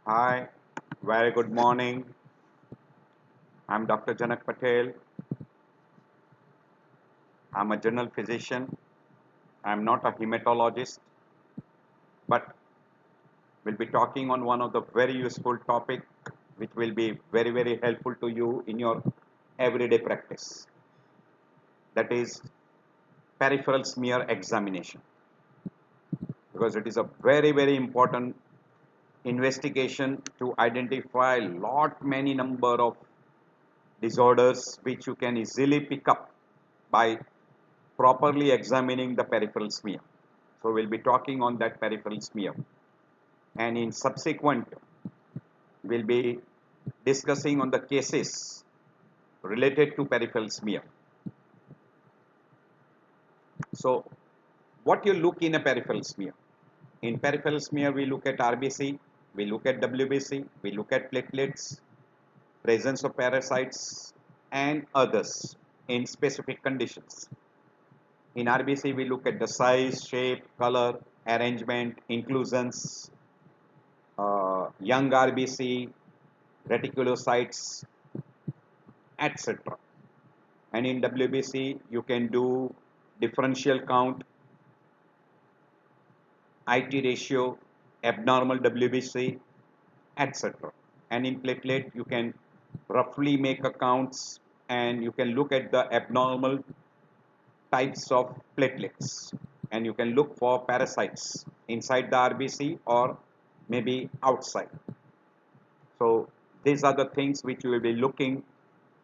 Hi, very good morning. I'm Dr. Janak Patel. I'm a general physician. I'm not a hematologist, but we'll be talking on one of the very useful topic which will be very helpful to you in your everyday practice. That is peripheral smear examination because it is a very important investigation to identify lot many number of disorders which you can easily pick up by properly examining the peripheral smear. So we'll be talking on that peripheral smear. And in subsequent, we'll be discussing on the cases related to peripheral smear. So what you look in a peripheral smear? In peripheral smear, we look at RBC, we look at WBC, we look at platelets, presence of parasites, and others in specific conditions. In RBC, we look at the size, shape, color, arrangement, inclusions, young RBC, reticulocytes, etc. And in WBC, you can do differential count, IT ratio, abnormal WBC, etc. And in platelet, you can roughly make accounts and you can look at the abnormal types of platelets and you can look for parasites inside the RBC or maybe outside. So these are the things which you will be looking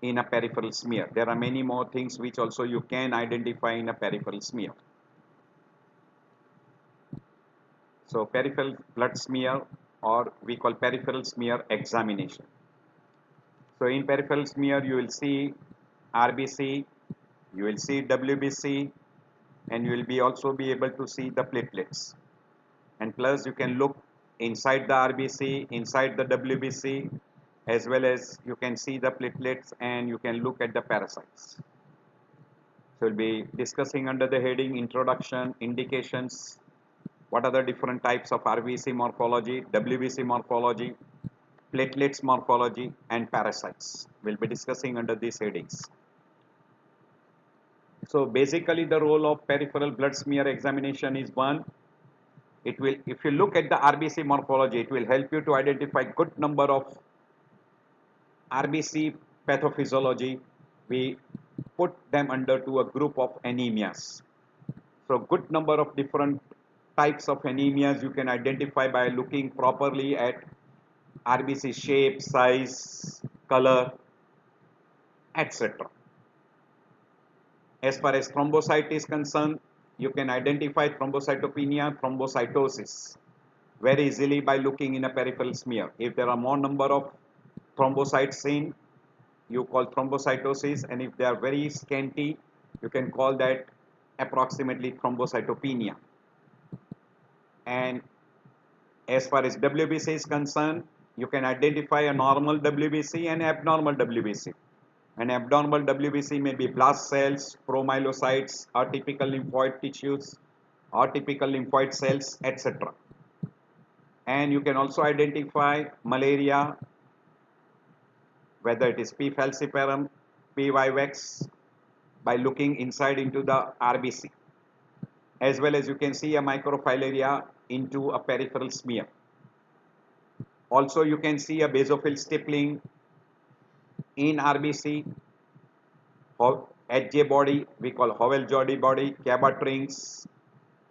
in a peripheral smear. There are many more things which also you can identify in a peripheral smear. So peripheral blood smear, or we call peripheral smear examination. So in peripheral smear you will see RBC, you will see WBC, and you will be also be able to see the platelets. And plus you can look inside the RBC, inside the WBC, as well as you can see the platelets and you can look at the parasites. So we'll be discussing under the heading introduction, indications, what are the different types of RBC morphology, WBC morphology, platelets morphology, and parasites. We'll be discussing under these headings. So basically the role of peripheral blood smear examination is one, it will, if you look at the RBC morphology, it will help you to identify good number of RBC pathophysiology. We put them under to a group of anemias. So good number of different types of anemias you can identify by looking properly at RBC shape, size, color, etc. As far as thrombocyte is concerned, you can identify thrombocytopenia, thrombocytosis very easily by looking in a peripheral smear. If there are more number of thrombocytes seen, you call thrombocytosis, and if they are very scanty, you can call that approximately thrombocytopenia. And as far as WBC is concerned, you can identify a normal WBC and abnormal WBC. An abnormal WBC may be blast cells, promyelocytes, atypical lymphoid tissues, atypical lymphoid cells, etc. And you can also identify malaria, whether it is P. falciparum, P. vivax, by looking inside into the RBC. As well as you can see a microfilaria into a peripheral smear. Also you can see a basophil stippling in RBC, HJ body, we call Howell-Jody body, Cabot rings,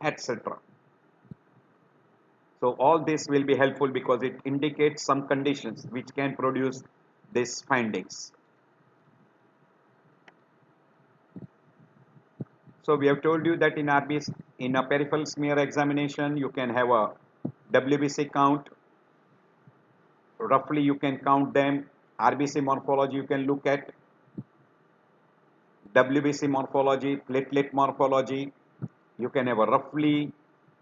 etc. So all this will be helpful because it indicates some conditions which can produce these findings. So we have told you that in RBC, in a peripheral smear examination, you can have a WBC count. Roughly you can count them. RBC morphology you can look at. WBC morphology, platelet morphology. You can have a roughly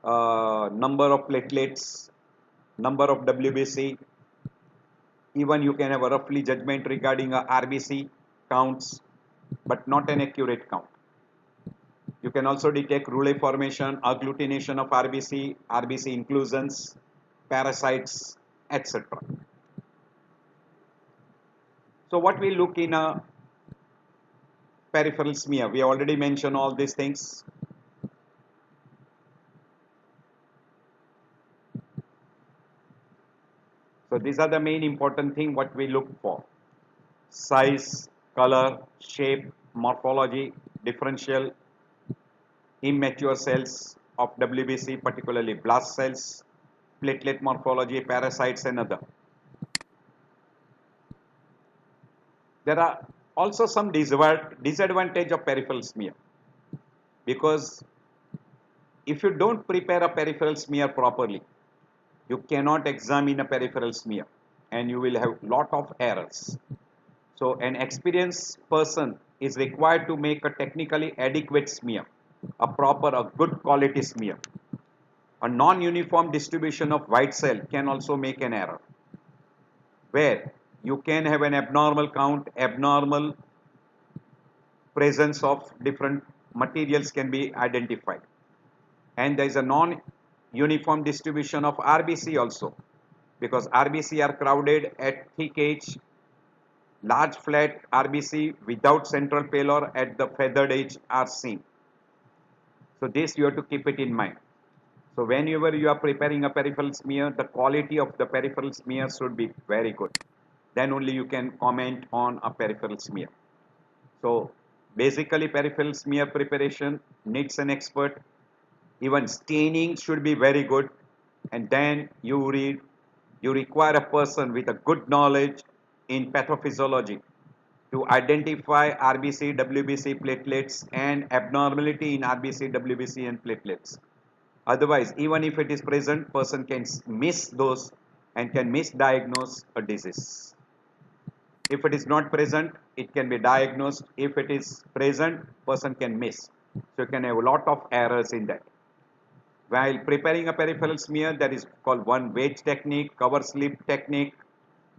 number of platelets, number of WBC. Even you can have a roughly judgment regarding a RBC counts, but not an accurate count. You can also detect rouleau formation, agglutination of RBC, RBC inclusions, parasites, etc. So what we look in a peripheral smear, we already mentioned all these things. So these are the main important thing what we look for: size, color, shape, morphology, differential, immature cells of WBC, particularly blast cells, platelet morphology, parasites and other. There are also some disadvantage of peripheral smear, because if you don't prepare a peripheral smear properly, you cannot examine a peripheral smear and you will have lot of errors. So an experienced person is required to make a technically adequate smear, a good quality smear. A non-uniform distribution of white cell can also make an error, where you can have an abnormal count, abnormal presence of different materials can be identified. And there is a non-uniform distribution of RBC also, because RBC are crowded at thick edge, large flat RBC without central pallor at the feathered edge are seen. So this you have to keep it in mind. So whenever you are preparing a peripheral smear, the quality of the peripheral smear should be very good. Then only you can comment on a peripheral smear. So basically peripheral smear preparation needs an expert. Even staining should be very good. And then you require a person with a good knowledge in pathophysiology to identify RBC, WBC platelets and abnormality in RBC, WBC and platelets. Otherwise, even if it is present, person can miss those and can misdiagnose a disease. If it is not present, it can be diagnosed. If it is present, person can miss. So you can have a lot of errors in that. While preparing a peripheral smear, that is called one wedge technique, cover slip technique,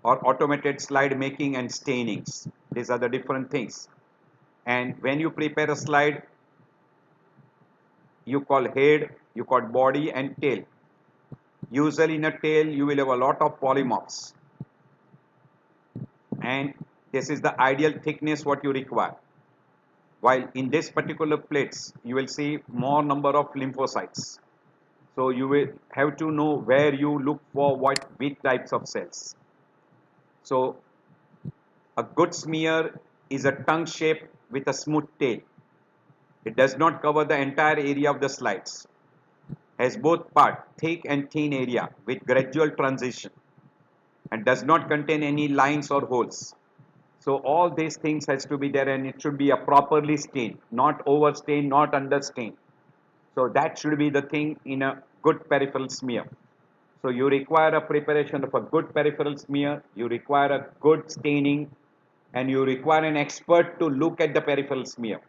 or automated slide making and stainings. These are the different things. And when you prepare a slide, you call head, you call body and tail. Usually in a tail, you will have a lot of polymorphs. And this is the ideal thickness what you require. While in this particular plates, you will see more number of lymphocytes. So you will have to know where you look for which types of cells. So a good smear is a tongue shape with a smooth tail. It does not cover the entire area of the slides. Has both part, thick and thin area with gradual transition, and does not contain any lines or holes. So all these things has to be there, and it should be a properly stained, not over stained, not under stained. So that should be the thing in a good peripheral smear. So you require a preparation of a good peripheral smear, you require a good staining, and you require an expert to look at the peripheral smear.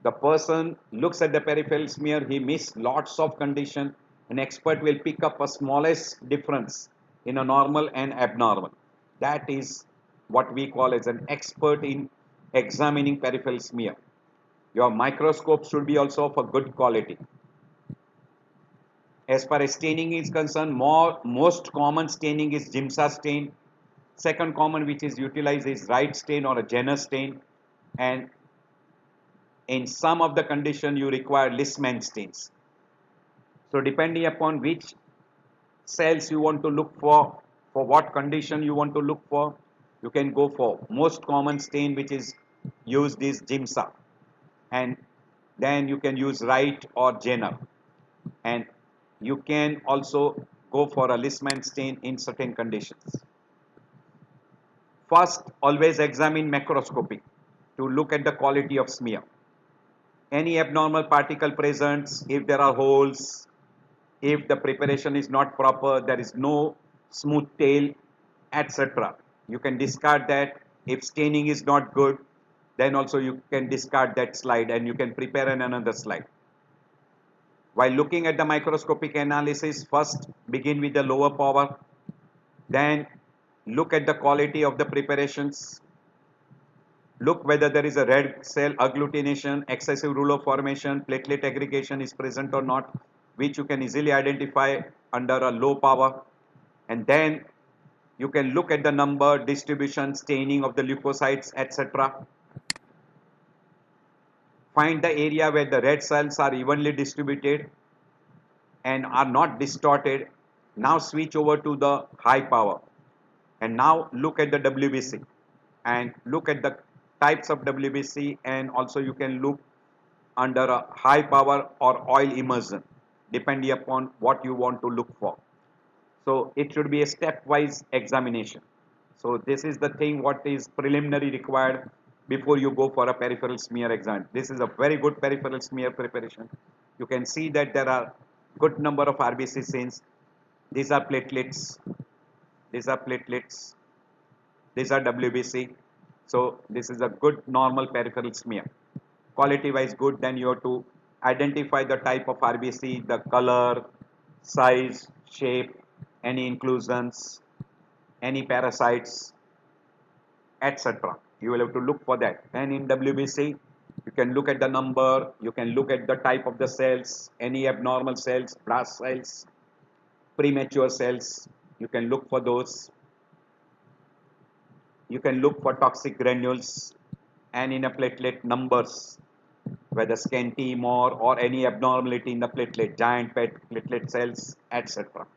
The person looks at the peripheral smear, he misses lots of condition. An expert will pick up a smallest difference in a normal and abnormal. That is what we call as an expert in examining peripheral smear. Your microscope should be also of a good quality. As far as staining is concerned, most common staining is Giemsa stain. Second common which is utilized is Wright stain or a Jenner stain. And in some of the condition you require Lissman stains. So depending upon which cells you want to look for what condition you want to look for, you can go for most common stain which is used is Giemsa. And then you can use Wright or Jenner. And you can also go for a Lissman stain in certain conditions. First, always examine macroscopy to look at the quality of smear. Any abnormal particle present, if there are holes, if the preparation is not proper, there is no smooth tail, etc. You can discard that. If staining is not good, then also you can discard that slide and you can prepare another slide. While looking at the microscopic analysis, first begin with the lower power, then look at the quality of the preparations. Look whether there is a red cell agglutination, excessive rouleau formation, platelet aggregation is present or not, which you can easily identify under a low power. And then You can look at the number, distribution, staining of the leukocytes, etc. Find the area where the red cells are evenly distributed and are not distorted. Now switch over to the high power. And now look at the WBC and look at the types of WBC, and also you can look under a high power or oil immersion depending upon what you want to look for. So it should be a stepwise examination. So this is the thing what is preliminary required before you go for a peripheral smear exam. This is a very good peripheral smear preparation. You can see that there are good number of RBC since these are platelets, these are platelets, these are WBC. So this is a good normal peripheral smear. Quality wise good, then you have to identify the type of RBC, the color, size, shape, any inclusions, any parasites, etc. You will have to look for that. And in WBC, you can look at the number, you can look at the type of the cells, any abnormal cells, blast cells, premature cells, you can look for those. You can look for toxic granules and in a platelet numbers, whether scanty, more, or any abnormality in the platelet, giant platelet cells, etc.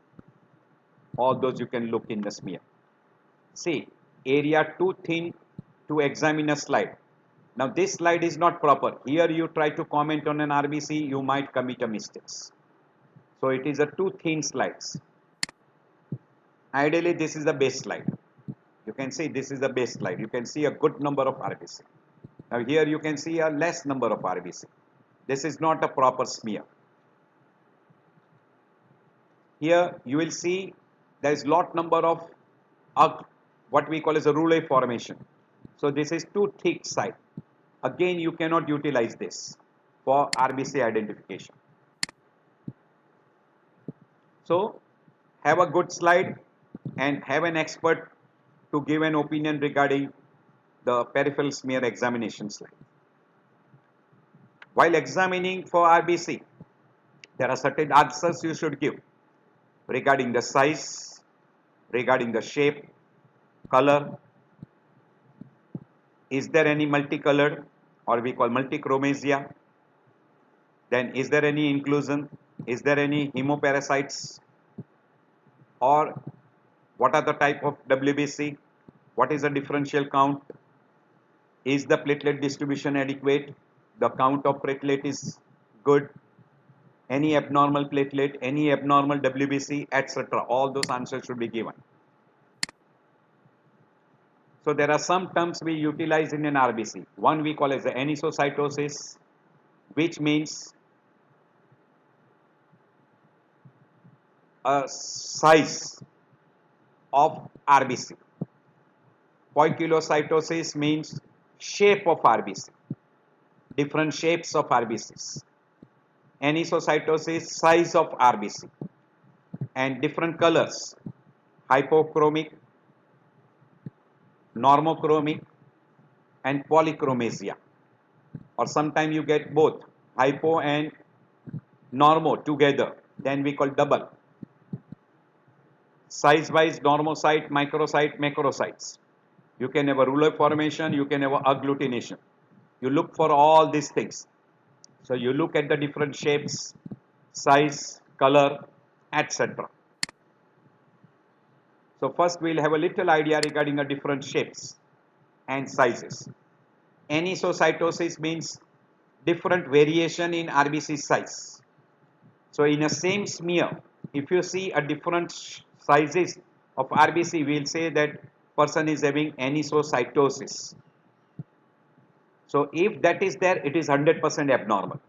All those you can look in the smear. See, area too thin to examine a slide. Now this slide is not proper. Here you try to comment on an RBC, you might commit a mistakes. So it is a too thin slides. Ideally this is the base slide. You can see this is the base slide. You can see a good number of RBC. Now here you can see a less number of RBC. This is not a proper smear. Here you will see there is lot number of what we call as a rouleau formation. So this is too thick side. Again you cannot utilize this for RBC identification. So have a good slide and have an expert to give an opinion regarding the peripheral smear examination slide. While examining for RBC, there are certain answers you should give regarding the size, regarding the shape, color. Is there any multicolored or we call multichromasia? Then is there any inclusion? Is there any hemoparasites? Or what are the type of WBC? What is the differential count? Is the platelet distribution adequate? The count of platelet is good? Any abnormal platelet, any abnormal WBC, etc. All those answers should be given. So there are some terms we utilize in an RBC. One we call as the anisocytosis, which means a size of RBC. Poikilocytosis means shape of RBC, different shapes of RBCs. Anisocytosis, size of RBC, and different colors, hypochromic, normochromic, and polychromasia. Or sometimes you get both hypo and normo together, then we call double. Size wise, normocyte, microcyte, macrocytes. You can have a rouleau formation, you can have a agglutination. You look for all these things. So you look at the different shapes, size, color, etc. So first we will have a little idea regarding the different shapes and sizes. Anisocytosis means different variation in RBC size. So in a same smear, if you see a different sizes of RBC, we will say that person is having anisocytosis. So if that is there, it is 100% abnormal.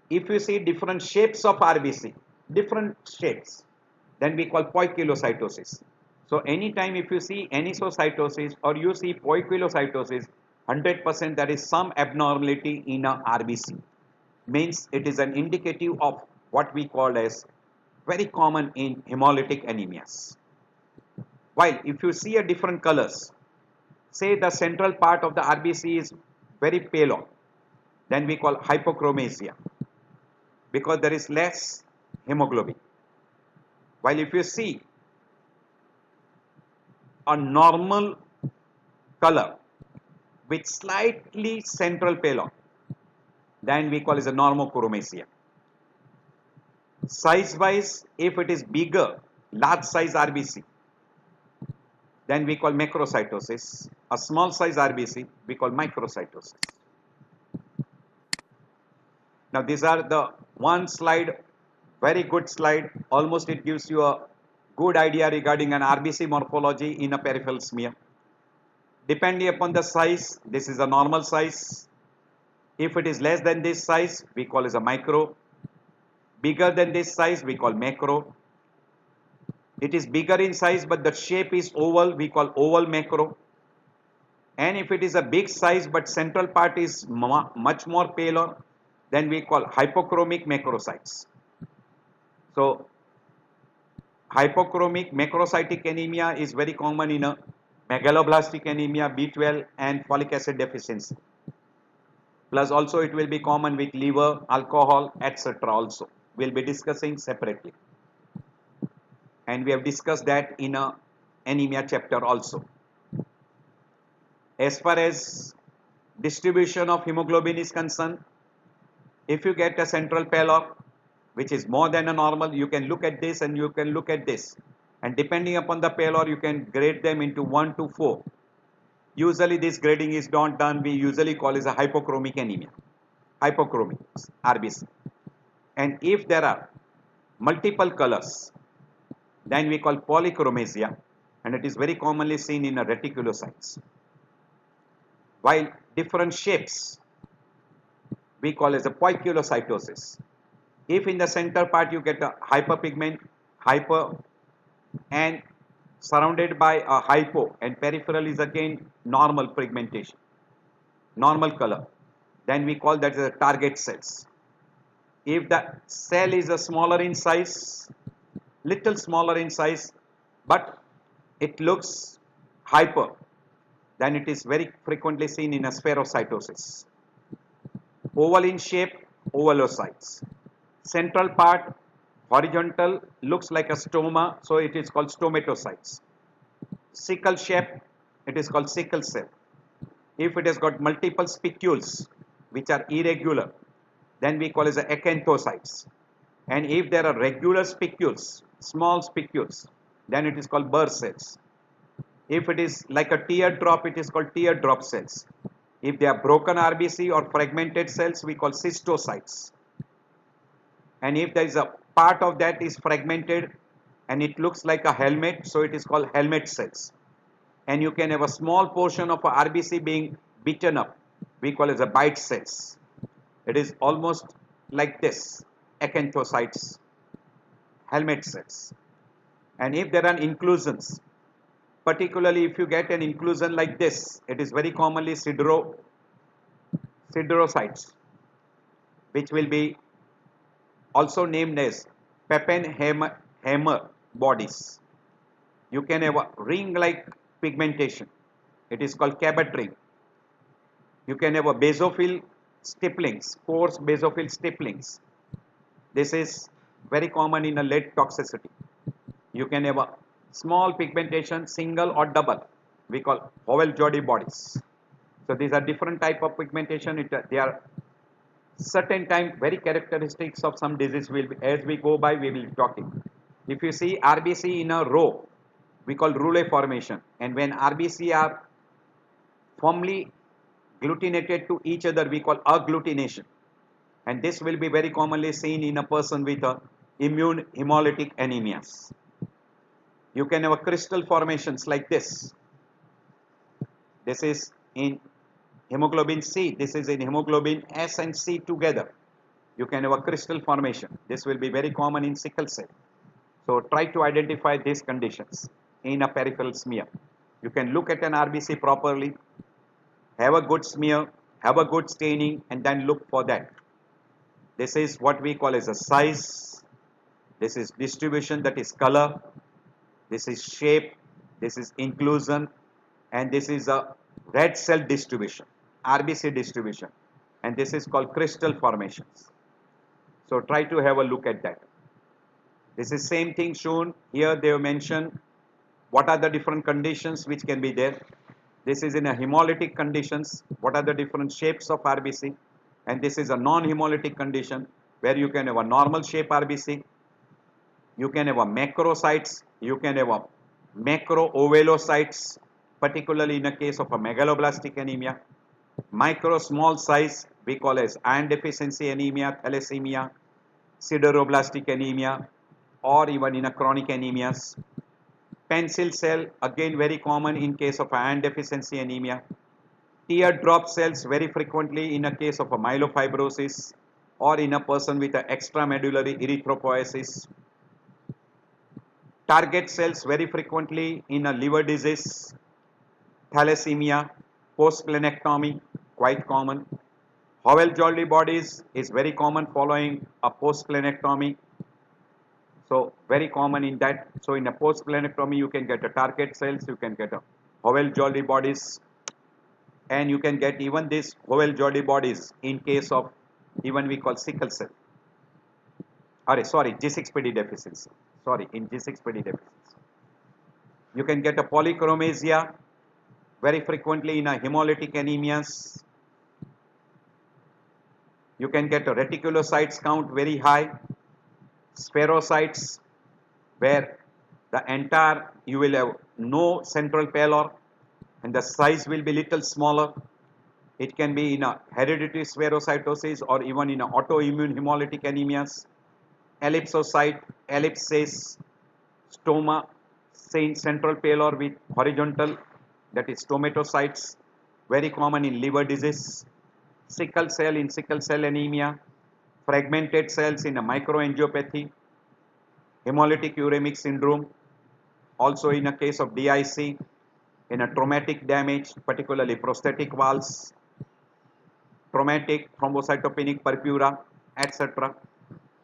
If you see different shapes of RBC, different shapes, then we call poikilocytosis. So anytime if you see anisocytosis or you see poikilocytosis, 100% there is some abnormality in a RBC. Means it is an indicative of what we call as very common in hemolytic anemias. While if you see a different colors, say the central part of the RBC is very pale, then we call hypochromasia because there is less hemoglobin. While if you see a normal color with slightly central pallor, then we call it a normochromasia. Size wise, if it is bigger, large size RBC, then we call macrocytosis. A small size RBC, we call microcytosis. Now these are the one slide, very good slide. Almost it gives you a good idea regarding an RBC morphology in a peripheral smear. Depending upon the size, this is a normal size. If it is less than this size, we call it a micro. Bigger than this size, we call macro. It is bigger in size, but the shape is oval, we call oval macro. And if it is a big size, but central part is much more paler, then we call hypochromic macrocytes. So, hypochromic macrocytic anemia is very common in a megaloblastic anemia, B12 and folic acid deficiency. Plus also it will be common with liver, alcohol, etc. also. We will be discussing separately. And we have discussed that in a anemia chapter also. As far as distribution of hemoglobin is concerned, if you get a central pallor which is more than a normal, you can look at this and you can look at this. And depending upon the pallor, you can grade them into 1 to 4. Usually this grading is not done, we usually call it a hypochromic anemia. Hypochromic RBC. And if there are multiple colors, then we call polychromasia, and it is very commonly seen in a reticulocytes. While different shapes, we call as a poikilocytosis. If in the center part you get a hyperpigment, hyper, and surrounded by a hypo, and peripheral is again normal pigmentation, normal color, then we call that as a target cells. If the cell is a smaller in size, little smaller in size, but it looks hyper, then it is very frequently seen in a spherocytosis. Oval in shape, ovalocytes. Central part, horizontal, looks like a stoma, so it is called stomatocytes. Sickle shape, it is called sickle cell. If it has got multiple spicules, which are irregular, then we call it the acanthocytes. And if there are regular spicules, small spicules, then it is called Burr cells. If it is like a teardrop, it is called teardrop cells. If they are broken RBC or fragmented cells, we call cystocytes. And if there is a part of that is fragmented and it looks like a helmet, so it is called helmet cells. And you can have a small portion of a RBC being beaten up, we call it the bite cells. It is almost like this, acanthocytes, helmet cells. And if there are inclusions, particularly if you get an inclusion like this, it is very commonly siderocytes, which will be also named as Pappenheimer bodies. You can have a ring-like pigmentation. It is called Cabot ring. You can have a basophil stipplings, coarse basophil stipplings. This is very common in a lead toxicity. You can have a small pigmentation, single or double. We call Howell-Jody bodies. So these are different type of pigmentation. They are certain time very characteristics of some disease. Will be, as we go by, we will be talking. If you see RBC in a row, we call rouleau formation. And when RBC are firmly agglutinated to each other, we call agglutination. And this will be very commonly seen in a person with a immune hemolytic anemias. You can have a crystal formations like this. This is in hemoglobin C. This is in hemoglobin S and C together. You can have a crystal formation. This will be very common in sickle cell. So try to identify these conditions in a peripheral smear. You can look at an RBC properly, have a good smear, have a good staining, and then look for that. This is what we call as a size. This is distribution, that is color. This is shape. This is inclusion. And this is a red cell distribution, RBC distribution. And this is called crystal formations. So try to have a look at that. This is same thing shown here. They have mentioned What are the different conditions which can be there? This is in a hemolytic conditions. What are the different shapes of RBC? And this is a non-hemolytic condition where you can have a normal shape RBC, you can have a macrocytes, you can have a macroovelocytes, particularly in a case of a megaloblastic anemia. Micro small size we call as iron deficiency anemia, thalassemia, sideroblastic anemia, or even in a chronic anemias. Pencil cell again very common in case of iron deficiency anemia. Teardrop cells very frequently in a case of a myelofibrosis or in a person with a extramedullary erythropoiesis. Target cells very frequently in a liver disease, thalassemia, postplanectomy, quite common. Howell-Jolly bodies is very common following a postplanectomy. So very common in that. So in a postplanectomy, you can get a target cells, you can get a Howell-Jolly bodies, and you can get even this Howell-Jolly bodies in case of even we call sickle cell. Sorry, G6PD deficiency. Sorry, in G6PD deficiency. You can get a polychromasia very frequently in a hemolytic anemias. You can get a reticulocytes count very high, spherocytes where the entire you will have no central pallor and the size will be little smaller. It can be in a hereditary spherocytosis or even in a autoimmune hemolytic anemias. Ellipsocyte, ellipses, stoma, central pallor with horizontal, that is stomatocytes, very common in liver disease. Sickle cell in sickle cell anemia, fragmented cells in a microangiopathy, hemolytic uremic syndrome, also in a case of DIC, in a traumatic damage, particularly prosthetic valves, traumatic thrombocytopenic purpura, etc.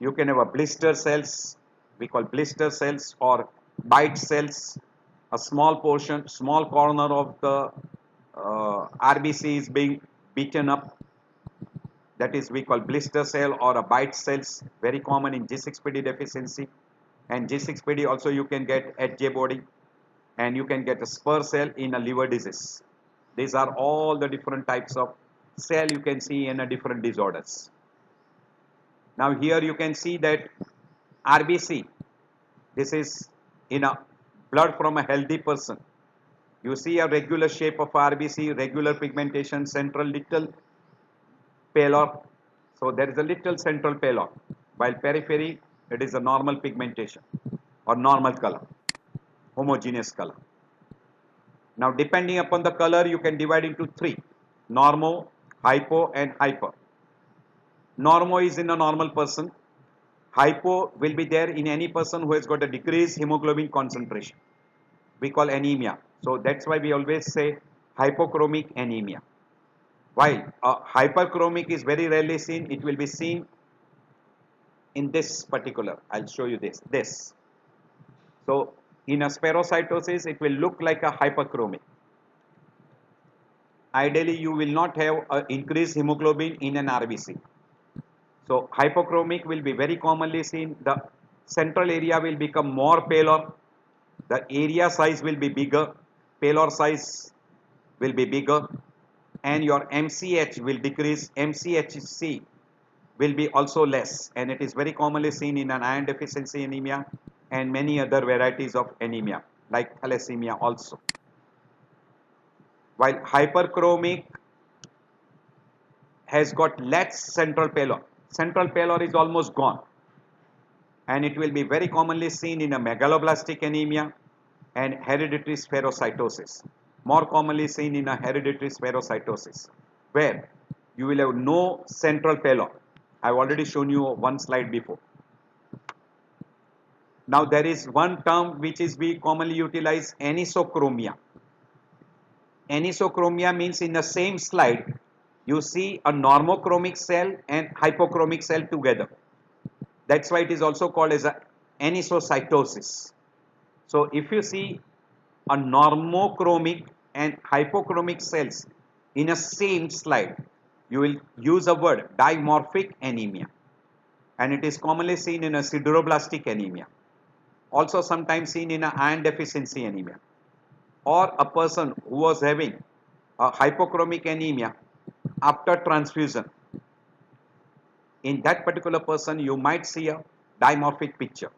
You can have a blister cells, we call blister cells or bite cells, a small portion, small corner of the RBC is being beaten up, that is we call blister cell or a bite cells, very common in G6PD deficiency. And G6PD also you can get at J body, and you can get a spur cell in a liver disease. These are all the different types of cell you can see in a different disorders. Now here you can see that RBC, this is in a blood from a healthy person. You see a regular shape of RBC, regular pigmentation, central little pallor. So there is a little central pallor, while periphery it is a normal pigmentation or normal color, homogeneous color. Now depending upon the color you can divide into three: normo, hypo and hyper. Normo is in a normal person. Hypo will be there in any person who has got a decreased hemoglobin concentration. We call anemia. So that's why we always say hypochromic anemia. While hyperchromic is very rarely seen, it will be seen in this particular. I'll show you this. So in a spherocytosis, it will look like a hyperchromic. Ideally, you will not have increased hemoglobin in an RBC. So hypochromic will be very commonly seen. The central area will become more paler. The area size will be bigger. Pallor size will be bigger. And your MCH will decrease. MCHC will be also less. And it is very commonly seen in an iron deficiency anemia and many other varieties of anemia like thalassemia also. While hyperchromic has got less central pallor. Central pallor is almost gone, and it will be very commonly seen in a megaloblastic anemia and hereditary spherocytosis. More commonly seen in a hereditary spherocytosis, where you will have no central pallor. I have already shown you one slide before. Now there is one term which is we commonly utilize, anisochromia. Anisochromia means in the same slide you see a normochromic cell and hypochromic cell together. That's why it is also called as a anisocytosis. So if you see a normochromic and hypochromic cells in a same slide, you will use a word dimorphic anemia, and it is commonly seen in a sideroblastic anemia. also sometimes seen in an iron deficiency anemia, or a person who was having a hypochromic anemia after transfusion. In that particular person, you might see a dimorphic picture.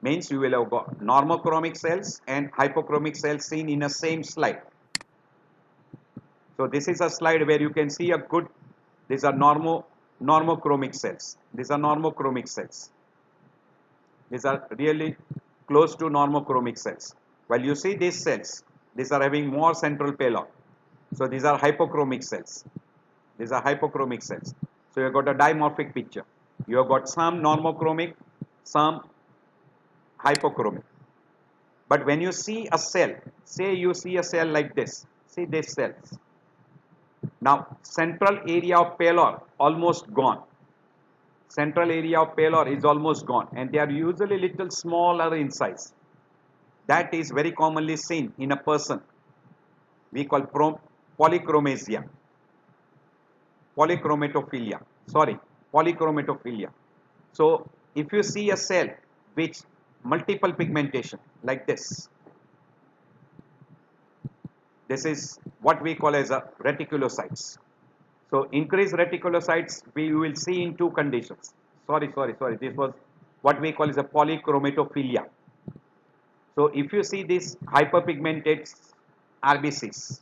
Means you will have got normochromic cells and hypochromic cells seen in the same slide. So this is a slide where you can see a good, these are normochromic cells. These are normochromic cells. These are really close to normochromic cells. While you see these cells, these are having more central payload. So these are hypochromic cells. These are hypochromic cells. So you have got a dimorphic picture. You have got some normochromic, some hypochromic. But when you see a cell, say you see a cell like this, see these cells. Now central area of payload almost gone. Central area of payload is almost gone, and they are usually little smaller in size. That is very commonly seen in a person we call polychromasia, polychromatophilia, sorry, polychromatophilia. So if you see a cell which multiple pigmentation like this is what we call as a reticulocytes. So increased reticulocytes we will see in two conditions. Sorry. This was what we call as a polychromatophilia. So if you see these hyperpigmented RBCs,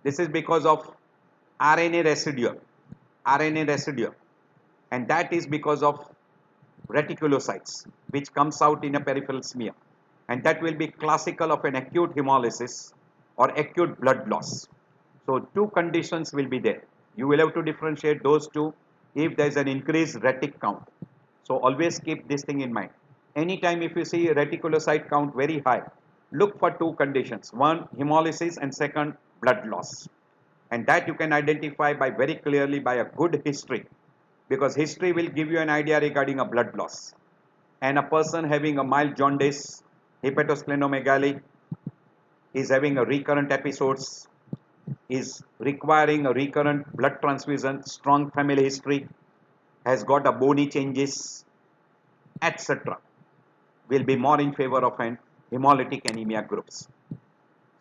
this is because of RNA residue, and that is because of reticulocytes, which comes out in a peripheral smear, and that will be classical of an acute hemolysis or acute blood loss. So two conditions will be there. You will have to differentiate those two if there is an increased retic count. So always keep this thing in mind. Anytime if you see reticulocyte count very high, look for two conditions. One, hemolysis, and second, blood loss. And that you can identify by very clearly by a good history, because history will give you an idea regarding a blood loss. And a person having a mild jaundice, hepatosplenomegaly, is having a recurrent episodes, is requiring a recurrent blood transfusion, strong family history, has got a bony changes, etc., will be more in favor of an hemolytic anemia groups.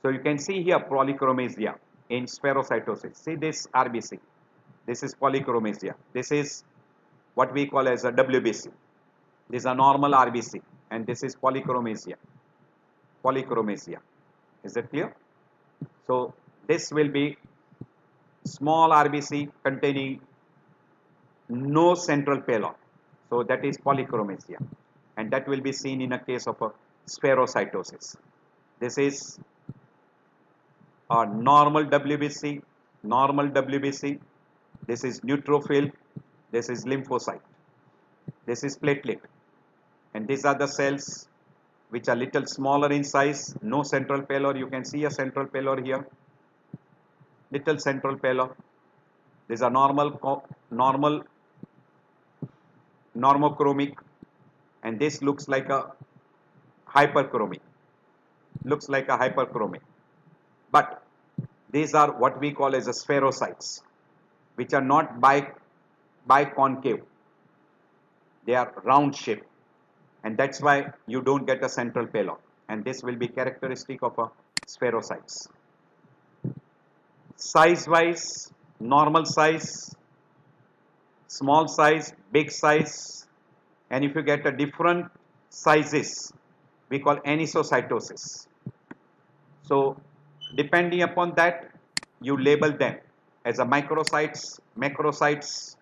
So you can see here polychromasia in spherocytosis. See this RBC. This is polychromasia. This is what we call as a WBC. This is a normal RBC, and this is polychromasia. Polychromasia. Is that clear? So this will be small RBC containing no central payload. So that is polychromasia, and that will be seen in a case of a spherocytosis. This is a normal WBC, This is neutrophil, this is lymphocyte, this is platelet, and these are the cells which are little smaller in size, no central payload. You can see a central payload here, little central payload. These are normochromic, and this looks like a hyperchromic. But these are what we call as a spherocytes, which are not biconcave. They are round shape, and that's why you don't get a central payload. And this will be characteristic of a spherocytes. Size wise, normal size, small size, big size, and if you get a different sizes, we call anisocytosis. So depending upon that, you label them as a microcytes, macrocytes.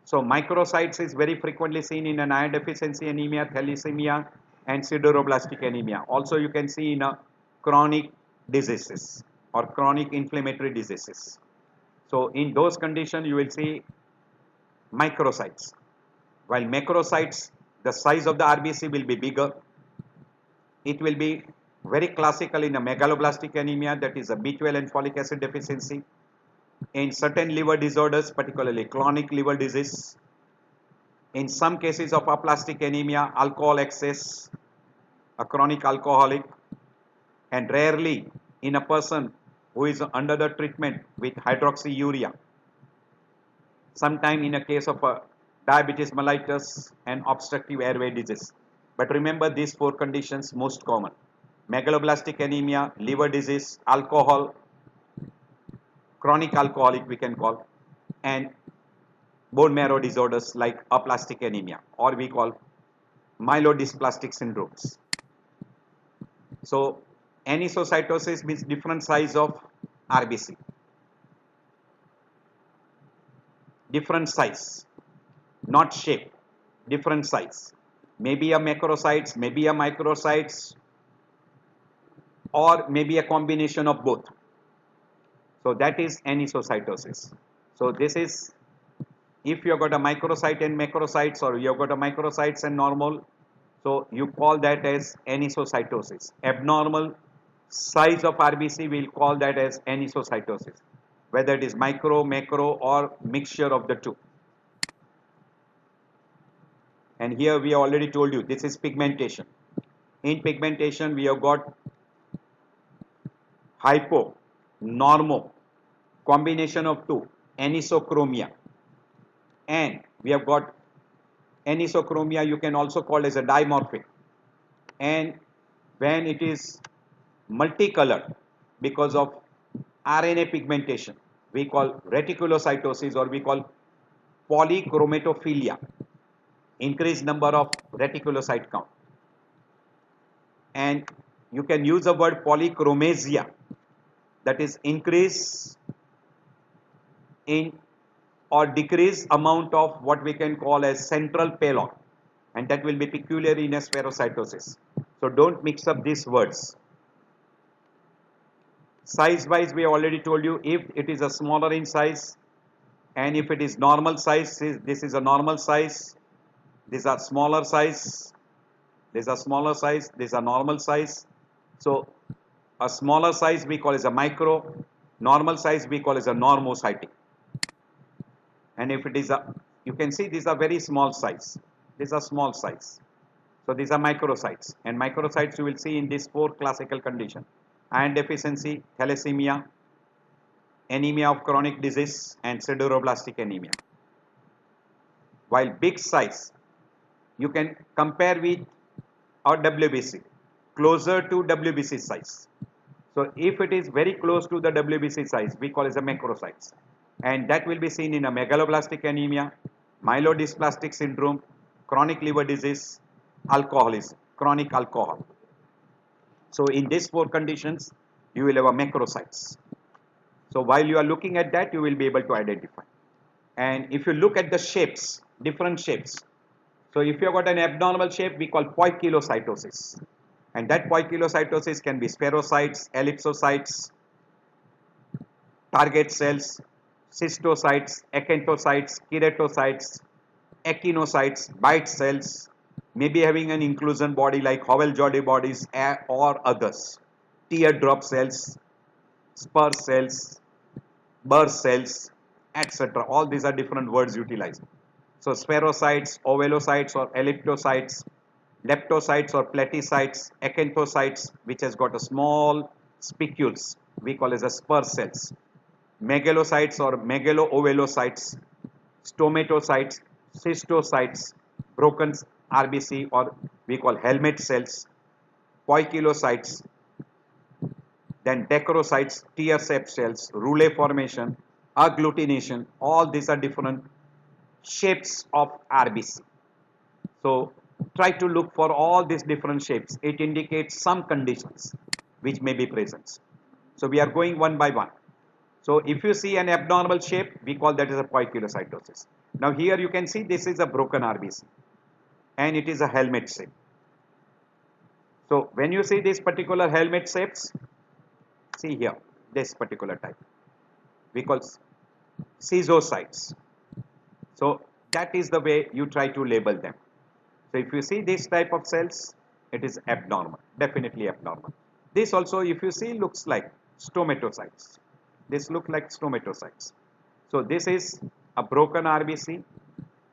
So microcytes is very frequently seen in an iron deficiency anemia, thalassemia, and sideroblastic anemia. Also you can see in a chronic diseases or chronic inflammatory diseases. So in those conditions you will see microcytes, while macrocytes, the size of the RBC will be bigger. It will be very classical in a megaloblastic anemia, that is a B12 and folic acid deficiency. In certain liver disorders, particularly chronic liver disease. In some cases of aplastic anemia, alcohol excess, a chronic alcoholic, and rarely in a person who is under the treatment with hydroxyurea. Sometime in a case of a diabetes mellitus and obstructive airway disease. But remember these four conditions most common: megaloblastic anemia, liver disease, alcohol, chronic alcoholic we can call, and bone marrow disorders like aplastic anemia, or we call myelodysplastic syndromes. So anisocytosis means different size of RBC, different size, not shape, different size. Maybe a macrocytes, maybe a microcytes, or maybe a combination of both. So that is anisocytosis. So this is, if you have got a microcyte and macrocytes, or you have got a microcytes and normal, so you call that as anisocytosis. Abnormal size of RBC, we'll call that as anisocytosis, whether it is micro, macro, or mixture of the two. And here we already told you this is pigmentation. In pigmentation we have got hypo, normo, combination of two, anisochromia, and we have got anisochromia you can also call as a dimorphic. And when it is multicolored because of RNA pigmentation, we call reticulocytosis, or we call polychromatophilia, increased number of reticulocyte count. And you can use the word polychromasia, that is increase in or decrease amount of what we can call as central pallor, and that will be peculiar in a spherocytosis. So don't mix up these words. Size wise we already told you, if it is a smaller in size, and if it is normal size, this is a normal size, these are smaller size, these are smaller size, these are normal size. So a smaller size we call as a micro, normal size we call as a normocytic. And if it is a, you can see these are very small size, these are small size. So these are microcytes, and microcytes you will see in these four classical conditions: iron deficiency, thalassemia, anemia of chronic disease, and sideroblastic anemia. While big size you can compare with our WBC, closer to WBC size. So if it is very close to the WBC size, we call it a macrocytes, and that will be seen in a megaloblastic anemia, myelodysplastic syndrome, chronic liver disease, alcoholism, chronic alcohol. So in these four conditions you will have a macrocytes. So while you are looking at that, you will be able to identify. And if you look at the shapes, different shapes, so if you have got an abnormal shape, we call poikilocytosis, and that poikilocytosis can be spherocytes, ellipsocytes, target cells, cystocytes, acanthocytes, keratocytes, echinocytes, bite cells, maybe having an inclusion body like Howell-Jody bodies or others, teardrop cells, spur cells, Burr cells, etc. All these are different words utilized. So spherocytes, ovelocytes or elliptocytes, leptocytes or platycytes, acanthocytes, which has got a small spicules, we call as a spur cells, megalocytes or megaloovelocytes, stomatocytes, cystocytes, broken RBC or we call helmet cells, poikilocytes, then dacrocytes, tear-shaped cells, rouleau formation, agglutination, all these are different shapes of RBC. So try to look for all these different shapes. It indicates some conditions which may be present. So we are going one by one. So if you see an abnormal shape, we call that as a poikilocytosis. Now here you can see this is a broken RBC and it is a helmet shape. So when you see these particular helmet shapes, see here, this particular type, we call schizocytes. So that is the way you try to label them. So if you see this type of cells, it is abnormal, definitely abnormal. This also, if you see, looks like stomatocytes. This look like stomatocytes. So this is a broken RBC,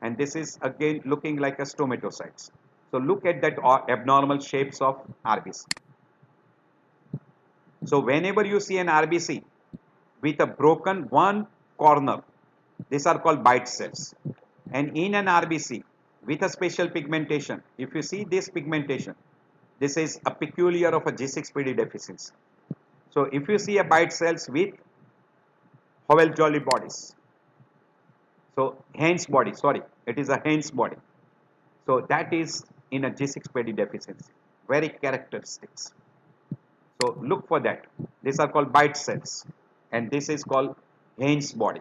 and this is again looking like a stomatocytes. So look at that abnormal shapes of RBC. So whenever you see an RBC with a broken one corner, these are called bite cells. And in an RBC with a special pigmentation. If you see this pigmentation, this is a peculiar of a G6PD deficiency. So if you see a bite cells with Howell-Jolly bodies, so Haynes body, sorry, it is a Haynes body. So that is in a G6PD deficiency, very characteristics. So look for that. These are called bite cells, and this is called Haynes body.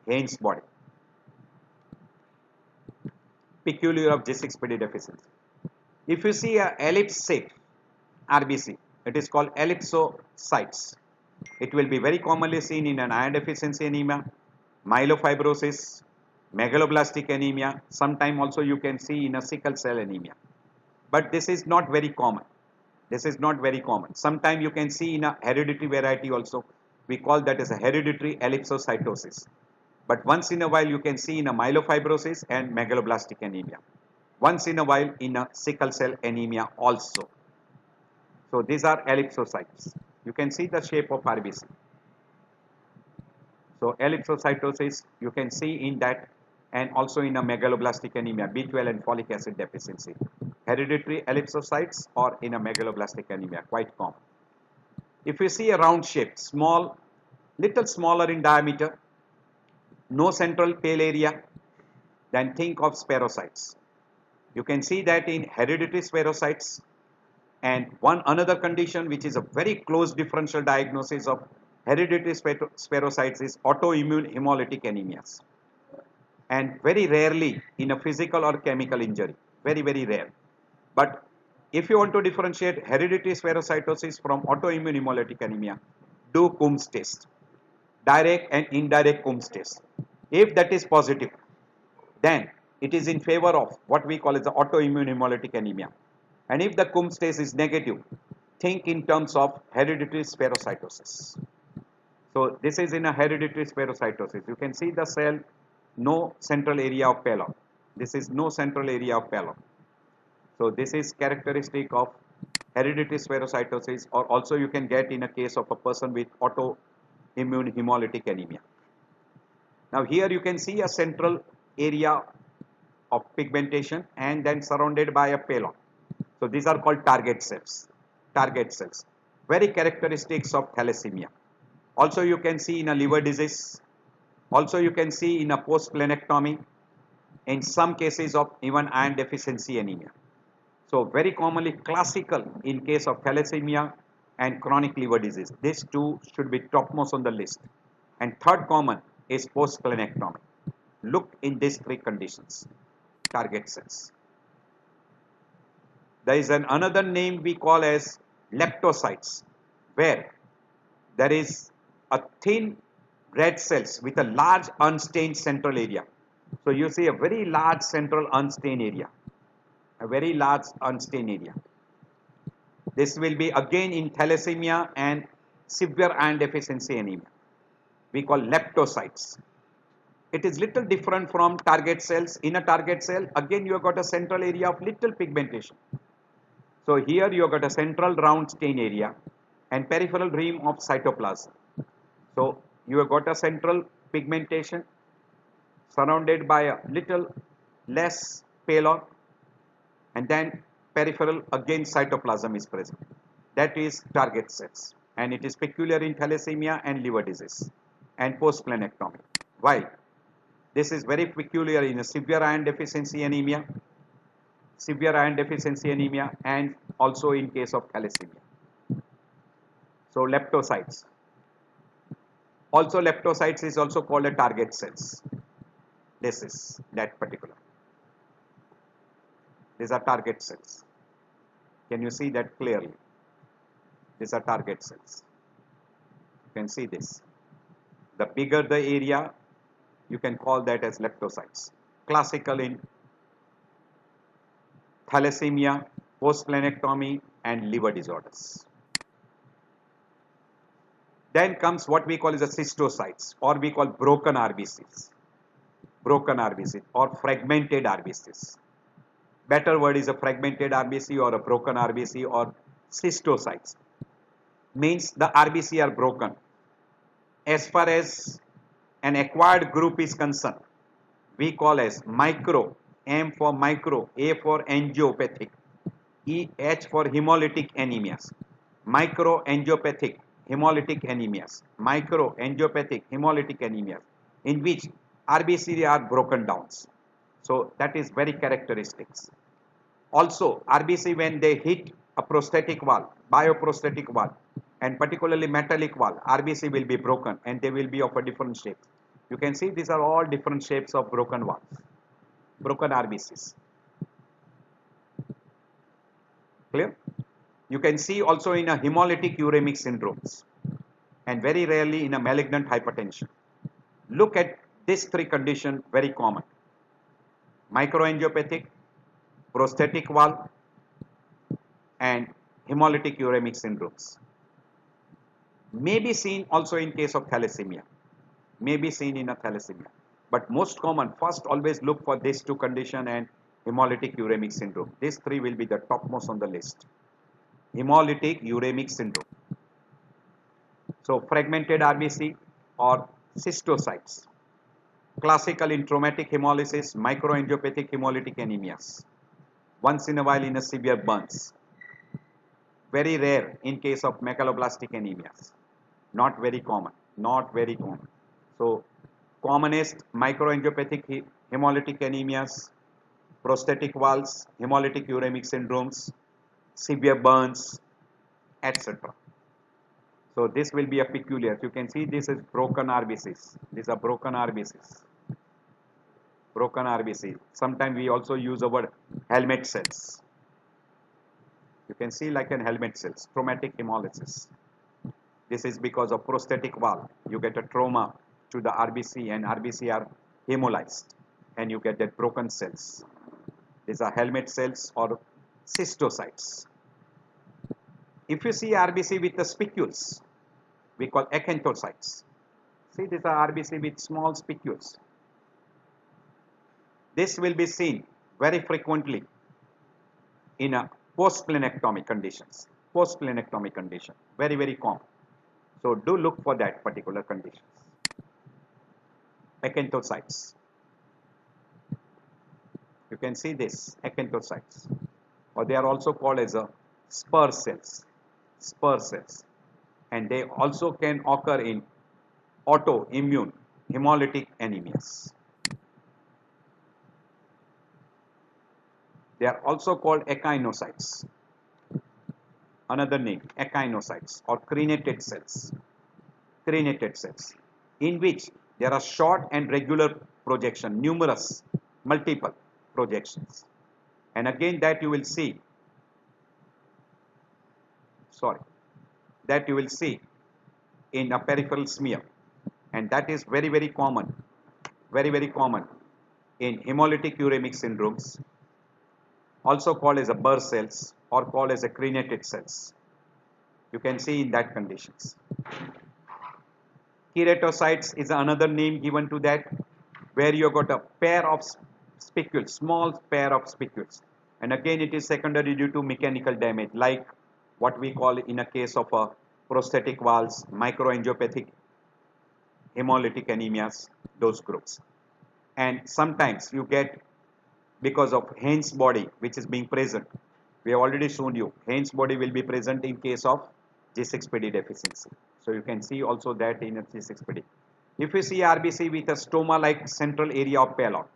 Haynes body, peculiar of G6PD deficiency. If you see a ellipse shape RBC, it is called ellipsocytes. It will be very commonly seen in an iron deficiency anemia, myelofibrosis, megaloblastic anemia. Sometime also you can see in a sickle cell anemia. But this is not very common. This is not very common. Sometime you can see in a hereditary variety also. We call that as a hereditary ellipsocytosis. But once in a while you can see in a myelofibrosis and megaloblastic anemia. Once in a while in a sickle cell anemia also. So these are ellipsocytes. You can see the shape of RBC. So ellipsocytosis you can see in that, and also in a megaloblastic anemia, B12 and folic acid deficiency. Hereditary ellipsocytes or in a megaloblastic anemia, quite common. If you see a round shape, small, little smaller in diameter, no central pale area, then think of spherocytes. You can see that in hereditary spherocytes. And one another condition which is a very close differential diagnosis of hereditary spherocytes is autoimmune hemolytic anemias, and very rarely in a physical or chemical injury, very rare. But if you want to differentiate hereditary spherocytosis from autoimmune hemolytic anemia, do Coombs test, direct and indirect Coombs test. If that is positive, then it is in favor of what we call as the autoimmune hemolytic anemia. And if the Coombs test is negative, think in terms of hereditary spherocytosis. So this is in a hereditary spherocytosis. You can see the cell, no central area of pallor. This is no central area of pallor. So this is characteristic of hereditary spherocytosis, or also you can get in a case of a person with autoimmune hemolytic anemia. Now here you can see a central area of pigmentation and then surrounded by a pallor. So these are called target cells. Target cells, very characteristics of thalassemia. Also you can see in a liver disease. Also you can see in a post-splenectomy, in some cases of even iron deficiency anemia. So very commonly classical in case of thalassemia and chronic liver disease. These two should be topmost on the list. And third common is post-splenectomy. Look in these three conditions, target cells. There is another name we call as leptocytes, where there is a thin red cells with a large unstained central area. So you see a very large central unstained area, a very large unstained area. This will be again in thalassemia and severe iron deficiency anemia. We call leptocytes. It is little different from target cells. In a target cell, again you have got a central area of little pigmentation. So here you have got a central round stain area and peripheral rim of cytoplasm. So you have got a central pigmentation surrounded by a little less pallor, and then peripheral again cytoplasm is present. That is target cells, and it is peculiar in thalassemia and liver disease and post-splenectomy. Why? This is very peculiar in a severe iron deficiency anemia, and also in case of thalassemia. So leptocytes. Also leptocytes is also called a target cells. This is that particular. These are target cells. Can you see that clearly? These are target cells. You can see this. The bigger the area, you can call that as leptocytes. Classical in thalassemia, post-splenectomy and liver disorders. Then comes what we call as the cystocytes, or we call broken RBCs. Broken RBCs or fragmented RBCs. Better word is a fragmented RBC or a broken RBC or cystocytes. Means the RBC are broken. As far as an acquired group is concerned, we call as micro M for micro, A for angiopathic, H for hemolytic anemias, microangiopathic hemolytic anemias, microangiopathic hemolytic anemias, in which RBC are broken down. So that is very characteristics. Also, RBC when they hit a prosthetic valve, bioprosthetic valve, and particularly metallic valve, RBC will be broken and they will be of a different shape. You can see these are all different shapes of broken valves, broken RBCs. Clear? You can see also in a hemolytic uremic syndromes and very rarely in a malignant hypertension. Look at these three conditions, very common. Microangiopathic, prosthetic valve, and hemolytic uremic syndromes. May be seen also in case of thalassemia. May be seen in a thalassemia. But most common, first always look for these two conditions and hemolytic uremic syndrome. These three will be the topmost on the list. Hemolytic uremic syndrome. So fragmented RBC or cystocytes. Classical in traumatic hemolysis, microangiopathic hemolytic anemias. Once in a while in a severe burns. Very rare in case of megaloblastic anemias. Not very common. Not very common. So commonest microangiopathic hemolytic anemias, prosthetic valves, hemolytic uremic syndromes, severe burns, etc. So this will be a peculiar. You can see this is broken RBCs. These are broken RBCs. Broken RBC. Sometimes we also use the word helmet cells. You can see like an helmet cells, traumatic hemolysis. This is because of prosthetic valve. You get a trauma to the RBC and RBC are hemolyzed and you get that broken cells. These are helmet cells or cystocytes. If you see RBC with the spicules, we call acanthocytes. See, these are RBC with small spicules. This will be seen very frequently in a post-splenectomy conditions. Post-splenectomy condition, very, very common. So do look for that particular conditions. Acanthocytes. You can see this, acanthocytes. Or they are also called as a spur cells. Spur cells. And they also can occur in autoimmune hemolytic anemias. They are also called echinocytes. Another name, echinocytes or crenated cells. Crenated cells, in which there are short and regular projection, numerous, multiple projections. And again that you will see, that you will see in a peripheral smear. And that is very, very common, very, very common in hemolytic uremic syndromes, also called as a Burr cells or called as a crenated cells. You can see in that conditions. Keratocytes is another name given to that, where you got a pair of spicules, small pair of spicules. And again it is secondary due to mechanical damage, like what we call in a case of a prosthetic valves, microangiopathic hemolytic anemias, those groups. And sometimes you get because of Haynes body which is being present. We have already shown you Haynes body will be present in case of G6PD deficiency. So you can see also that in a G6PD. If you see RBC with a stoma like central area of pallor,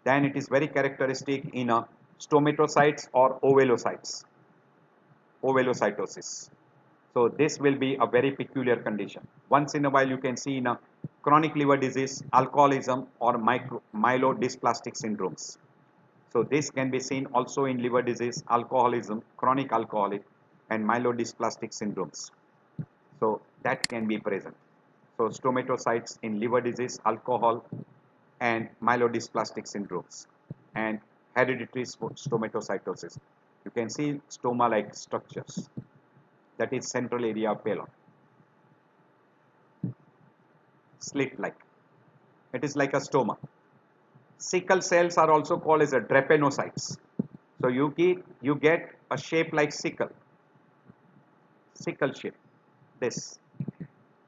then it is very characteristic in a stomatocytes or ovelocytes, ovelocytosis. So this will be a very peculiar condition. Once in a while you can see in a chronic liver disease, alcoholism or myelodysplastic syndromes. So this can be seen also in liver disease, alcoholism, chronic alcoholic and myelodysplastic syndromes. So that can be present. So stomatocytes in liver disease, alcohol and myelodysplastic syndromes and hereditary stomatocytosis. You can see stoma-like structures. That is central area of pallor. Slit-like. It is like a stoma. Sickle cells are also called as a drepanocytes. So you get a shape like sickle. Sickle shape. This.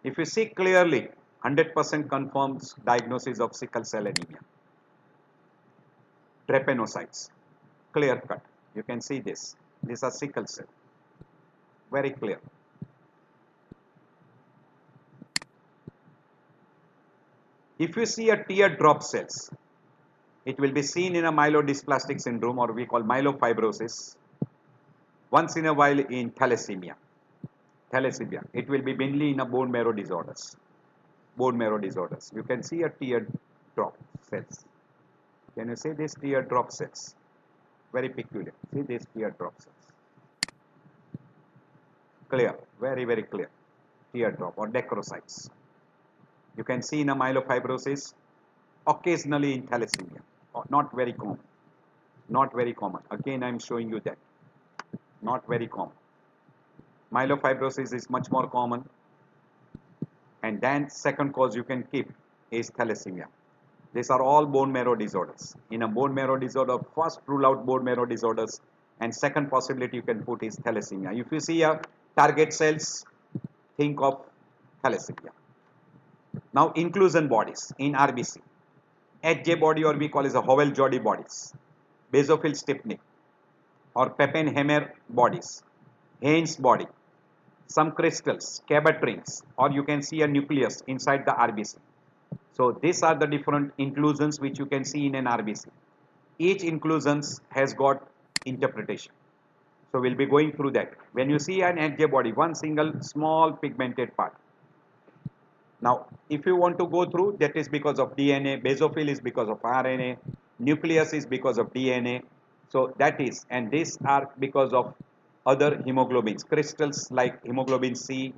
If you see clearly, 100% confirms diagnosis of sickle cell anemia. drepanocytes. Clear cut. You can see this. These are sickle cell. Very clear. If you see a teardrop cells, it will be seen in a myelodysplastic syndrome, or we call myelofibrosis, once in a while in thalassemia. Thalassemia. It will be mainly in a bone marrow disorders. Bone marrow disorders. You can see a teardrop cells. Can you see these teardrop cells? Very peculiar. See these teardrop cells. Clear. Very, very clear. Teardrop or necrocytes. You can see in a myelofibrosis, occasionally in thalassemia. Not very common. Not very common. Again, I am showing you that. Not very common. Myelofibrosis is much more common. And then second cause you can keep is thalassemia. These are all bone marrow disorders. In a bone marrow disorder, first rule out bone marrow disorders, and second possibility you can put is thalassemia. If you see a target cells, think of thalassemia. Now inclusion bodies in RBC. HJ body, or we call as a Howell-Jody bodies, basophil stiffening or Pappenheimer bodies, Haynes body, some crystals, Cabot rings, or you can see a nucleus inside the RBC. So these are the different inclusions which you can see in an RBC. Each inclusions has got interpretation. So we'll be going through that. When you see an HJ body, one single small pigmented part. Now, if you want to go through, that is because of DNA, basophil is because of RNA, nucleus is because of DNA. So that is, and these are because of other hemoglobins, crystals like hemoglobin C,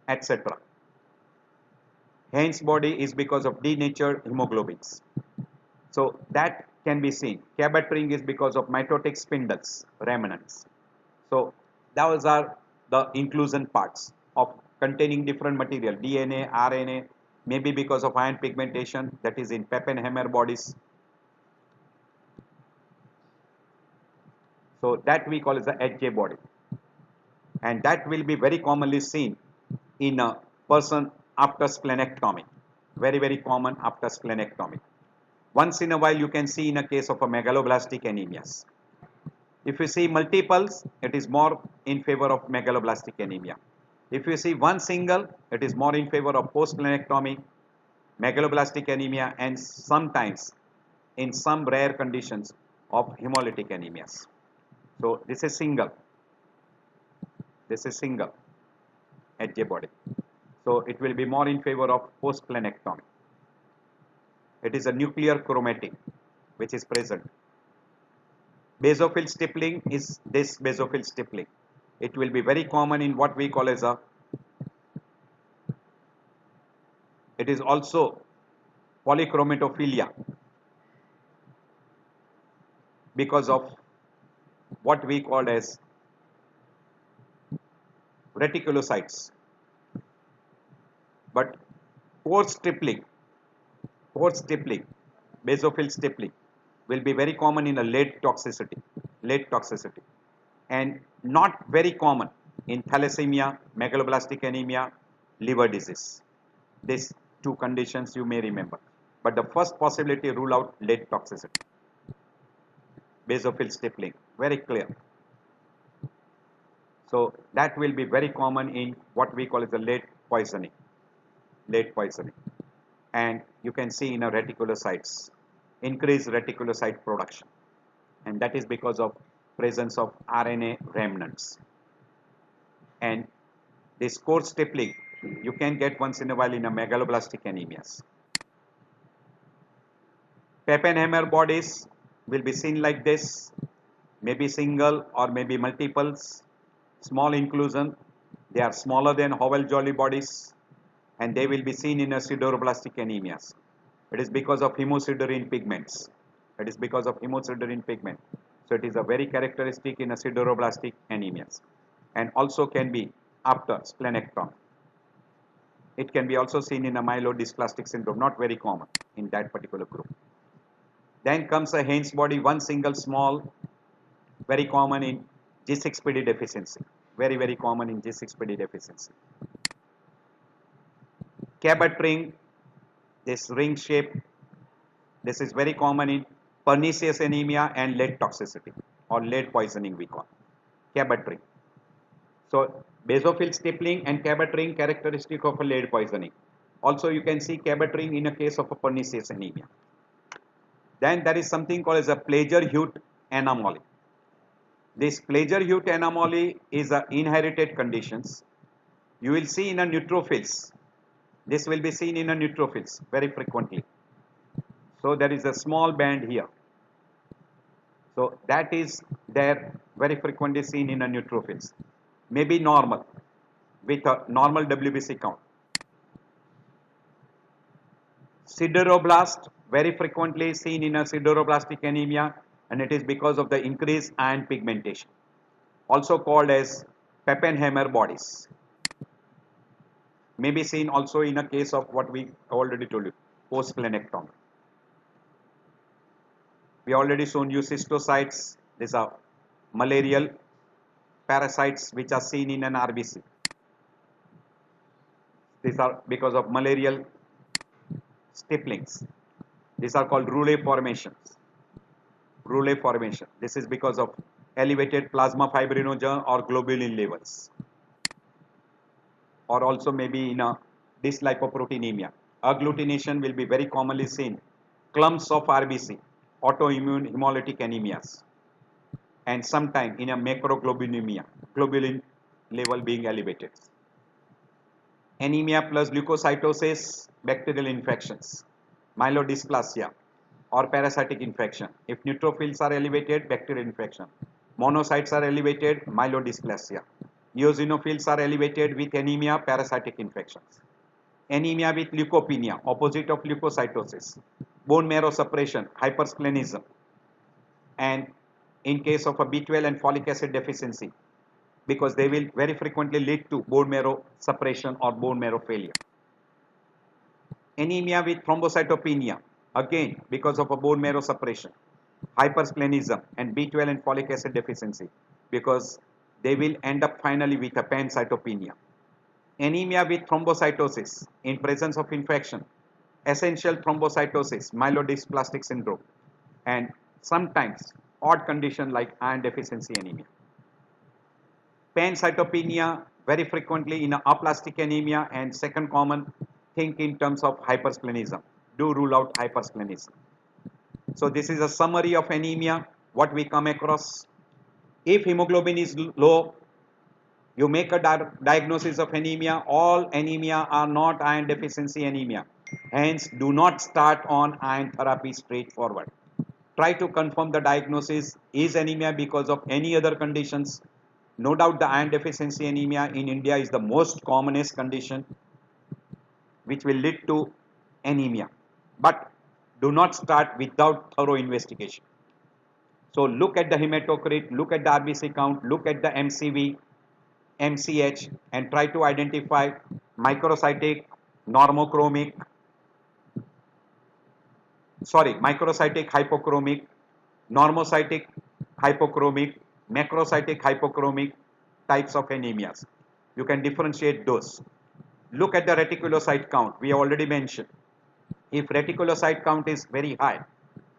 etc. Haynes body is because of denatured hemoglobins. So that can be seen. Cabot ring is because of mitotic spindles, remnants. So those are the inclusion parts of containing different material, DNA, RNA, maybe because of iron pigmentation, that is in Pappenheimer bodies. So that we call as the HJ body. And that will be very commonly seen in a person after splenectomy. Very, very common after splenectomy. Once in a while you can see in a case of a megaloblastic anemias. If you see multiples, it is more in favor of megaloblastic anemia. If you see one single, it is more in favor of post-splenectomy, megaloblastic anemia, and sometimes in some rare conditions of hemolytic anemias. So this is single. This is single HJ body. So it will be more in favor of post-splenectomy. It is a nuclear chromatin which is present. Basophil stippling is this basophil stippling. It will be very common in what we call as a, it is also polychromatophilia because of what we call as reticulocytes. But pore stippling, basophil stippling will be very common in a late toxicity, and not very common in thalassemia, megaloblastic anemia, liver disease. These two conditions you may remember. But the first possibility rule out late toxicity. Basophil stippling, very clear. So that will be very common in what we call as the late poisoning. And you can see in a reticulocytes, increased reticulocyte production. And that is because of presence of RNA remnants. And this core stippling you can get once in a while in a megaloblastic anemias. Pappenheimer bodies will be seen like this, maybe single or maybe multiples, small inclusion. They are smaller than Howell-Jolly bodies, and they will be seen in a sideroblastic anemias. It is because of hemosiderin pigments. It is because of hemosiderin pigment. So it is a very characteristic in a sideroblastic anemias, and also can be after splenectomy. It can be also seen in a myelodysplastic syndrome, not very common in that particular group. Then comes a Haynes body, one single small, very common in G6PD deficiency. Very, very common in G6PD deficiency. Cabot ring, this ring shape, this is very common in pernicious anemia, and lead toxicity or lead poisoning we call. Cabot ring. So basophil stippling and Cabot ring characteristic of a lead poisoning. Also you can see Cabot ring in a case of a pernicious anemia. Then there is something called as a Plager-Huet anomaly. This Plager-Huet anomaly is a inherited conditions. You will see in a neutrophils. This will be seen in a neutrophils very frequently. So there is a small band here. So that is there very frequently seen in a neutrophils. Maybe normal with a normal WBC count. Sideroblast very frequently seen in a sideroblastic anemia, and it is because of the increased iron pigmentation, also called as Pappenheimer bodies. May be seen also in a case of what we already told you, post-splenectomy. We already shown you cystocytes. These are malarial parasites which are seen in an RBC. These are because of malarial stipplings. These are called rouleau formations. Rouleau formation. This is because of elevated plasma fibrinogen or globulin levels, or also maybe in a dyslipoproteinemia. Agglutination will be very commonly seen. Clumps of RBC, autoimmune hemolytic anemias, and sometime in a macroglobulinemia, globulin level being elevated. Anemia plus leukocytosis, bacterial infections, myelodysplasia, or parasitic infection. If neutrophils are elevated, bacterial infection. Monocytes are elevated, myelodysplasia. Eosinophils are elevated with anemia, parasitic infections. Anemia with leukopenia, opposite of leukocytosis. Bone marrow suppression, hypersplenism. And in case of a B12 and folic acid deficiency, because they will very frequently lead to bone marrow suppression or bone marrow failure. Anemia with thrombocytopenia, again because of a bone marrow suppression, hypersplenism, and B12 and folic acid deficiency, because they will end up finally with a pancytopenia. Anemia with thrombocytosis in presence of infection, essential thrombocytosis, myelodysplastic syndrome, and sometimes odd condition like iron deficiency anemia. Pancytopenia very frequently in aplastic anemia, and second common think in terms of hypersplenism. Do rule out hypersplenism. So this is a summary of anemia, what we come across. If hemoglobin is low, you make a diagnosis of anemia. All anemia are not iron deficiency anemia. Hence, do not start on iron therapy straightforward. Try to confirm the diagnosis. Is anemia because of any other conditions? No doubt the iron deficiency anemia in India is the most commonest condition which will lead to anemia. But do not start without thorough investigation. So look at the hematocrit, look at the RBC count, look at the MCV, MCH, and try to identify microcytic, microcytic hypochromic, normocytic hypochromic, macrocytic hypochromic types of anemias. You can differentiate those. Look at the reticulocyte count. We already mentioned. If reticulocyte count is very high,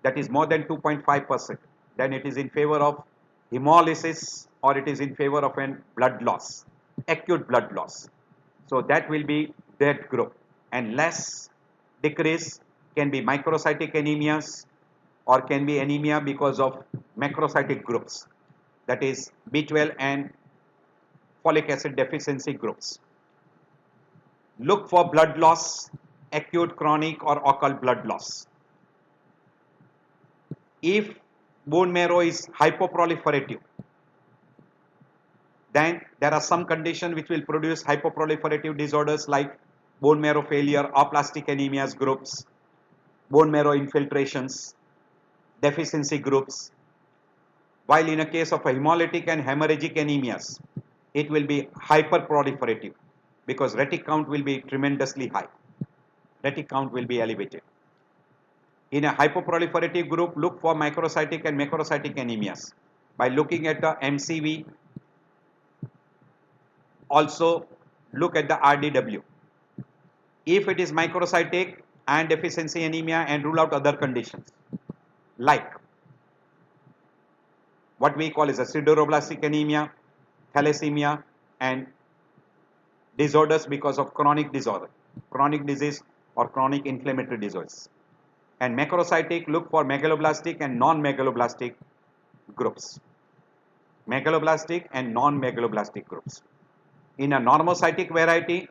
that is more than 2.5%, then it is in favor of hemolysis or it is in favor of an blood loss, acute blood loss. So that will be that group. And less decrease can be microcytic anemias or can be anemia because of macrocytic groups, that is B12 and folic acid deficiency groups. Look for blood loss, acute, chronic or occult blood loss. If bone marrow is hypoproliferative, then there are some conditions which will produce hypoproliferative disorders like bone marrow failure, aplastic anemias groups, bone marrow infiltrations, deficiency groups. While in a case of a hemolytic and hemorrhagic anemias, it will be hyperproliferative because retic count will be tremendously high. Retic count will be elevated. In a hypoproliferative group, look for microcytic and macrocytic anemias by looking at the MCV. Also look at the RDW. If it is microcytic, iron deficiency anemia, and rule out other conditions like what we call is a sideroblastic anemia, thalassemia, and disorders because of chronic disorder, chronic disease or chronic inflammatory disorders. And macrocytic look for megaloblastic and non-megaloblastic groups. Megaloblastic and non-megaloblastic groups. In a normocytic variety,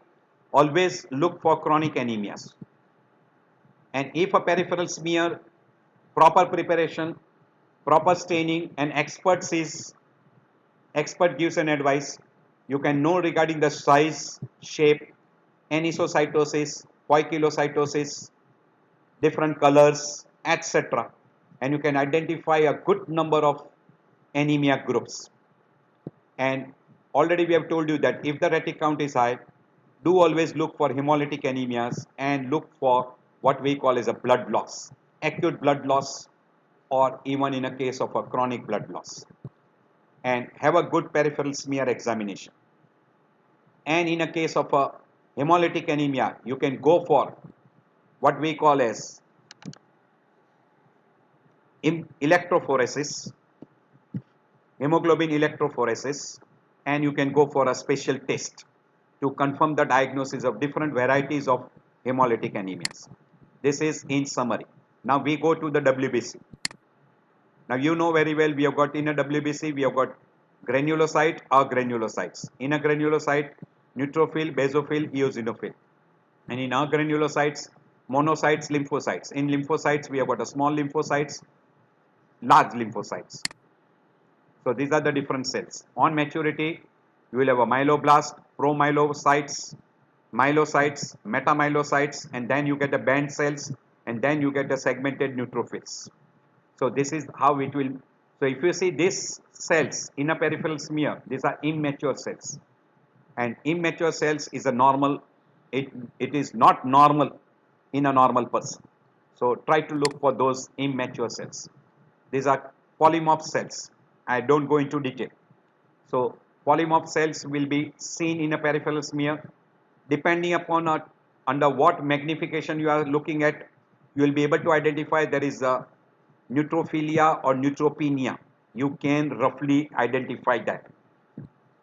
always look for chronic anemias. And if a peripheral smear, proper preparation, proper staining, and expert gives an advice, you can know regarding the size, shape, anisocytosis, poikilocytosis, different colors, etc. And you can identify a good number of anemia groups. And already we have told you that if the retic count is high, do always look for hemolytic anemias and look for what we call as a blood loss, acute blood loss, or even in a case of a chronic blood loss. And have a good peripheral smear examination. And in a case of a hemolytic anemia, you can go for what we call as electrophoresis, hemoglobin electrophoresis, and you can go for a special test to confirm the diagnosis of different varieties of hemolytic anemias. This is in summary. Now we go to the WBC. Now you know very well we have got in a WBC, we have got granulocyte or granulocytes. In a granulocyte, neutrophil, basophil, eosinophil. And in our granulocytes, monocytes, lymphocytes. In lymphocytes, we have got a small lymphocytes, large lymphocytes. So these are the different cells. On maturity, you will have a myeloblast, promyelocytes, myelocytes, metamyelocytes, and then you get the band cells, and then you get the segmented neutrophils. So this is how it will. So if you see these cells in a peripheral smear, these are immature cells, and immature cells is a normal. It is not normal in a normal person. So try to look for those immature cells. These are polymorph cells. I don't go into detail. So polymorph cells will be seen in a peripheral smear. Depending upon under what magnification you are looking at, you will be able to identify there is a neutrophilia or neutropenia. You can roughly identify that.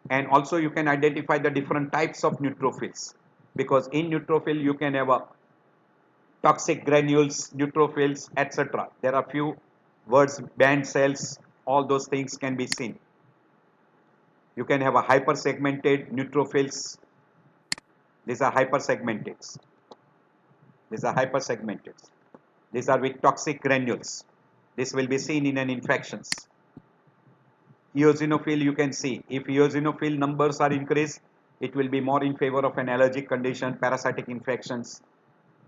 And also you can identify the different types of neutrophils, because in neutrophil you can have a toxic granules, neutrophils, etc. There are few words, band cells, all those things can be seen. You can have a hypersegmented neutrophils. These are hypersegmented. These are hypersegmented. These are with toxic granules. This will be seen in an infections. Eosinophil, you can see if eosinophil numbers are increased, it will be more in favor of an allergic condition, parasitic infections,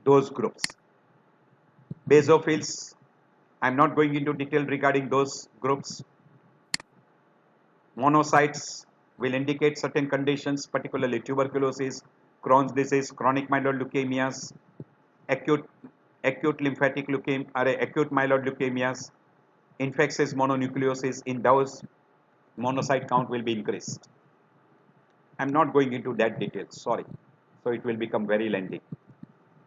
those groups. Basophils, I am not going into detail regarding those groups. Monocytes will indicate certain conditions, particularly tuberculosis, Crohn's disease, chronic myeloid leukemias, acute lymphatic leukemia, or acute myeloid leukemias, infectious mononucleosis. In those, monocyte count will be increased. I am not going into that detail, sorry. So it will become very lengthy.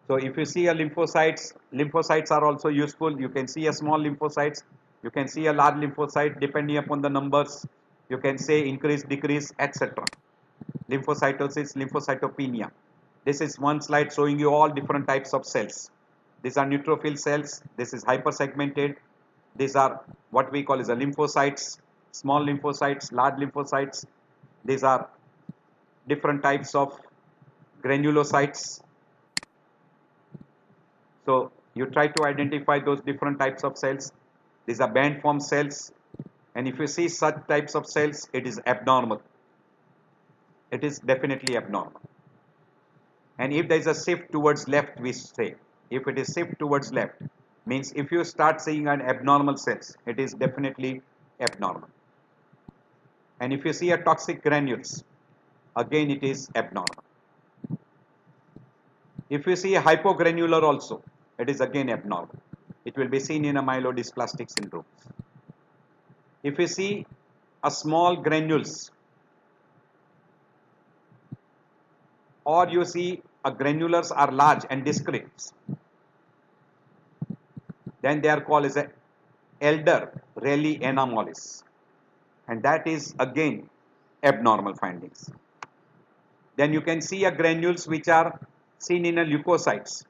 So if you see a lymphocytes are also useful. You can see a small lymphocytes, you can see a large lymphocyte depending upon the numbers. You can say increase, decrease, etc. Lymphocytosis, lymphocytopenia. This is one slide showing you all different types of cells. These are neutrophil cells. This is hypersegmented. These are what we call as a lymphocytes, small lymphocytes, large lymphocytes. These are different types of granulocytes. So you try to identify those different types of cells. These are band form cells, and if you see such types of cells, it is abnormal. It is definitely abnormal. And if there is a shift towards left, we say, if it is shift towards left, means if you start seeing an abnormal cells, it is definitely abnormal. And if you see a toxic granules, again it is abnormal. If you see a hypogranular also, it is again abnormal. It will be seen in a myelodysplastic syndrome. If you see a small granules, or you see a granulars are large and discrete, then they are called as a elder Rayleigh anomalies. and that is again abnormal findings. Then you can see a granules which are seen in a leukocytes,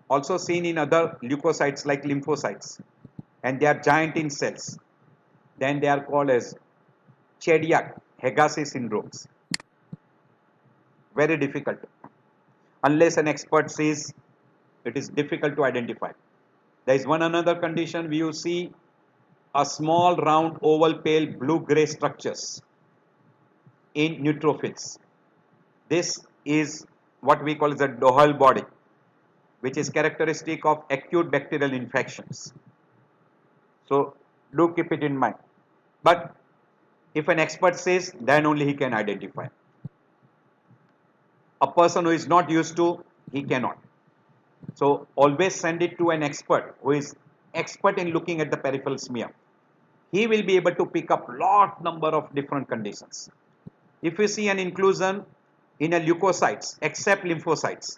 also seen in other leukocytes like lymphocytes, and they are giant in cells. Then they are called as Chediak Hegasse syndromes. Very difficult. Unless an expert says, it is difficult to identify. There is one another condition where you see a small round oval pale blue gray structures in neutrophils. This is what we call as a Dohal body, which is characteristic of acute bacterial infections. So do keep it in mind. But if an expert says, then only he can identify. A person who is not used to, he cannot. So always send it to an expert who is expert in looking at the peripheral smear. He will be able to pick up lot number of different conditions. If you see an inclusion in a leukocytes except lymphocytes,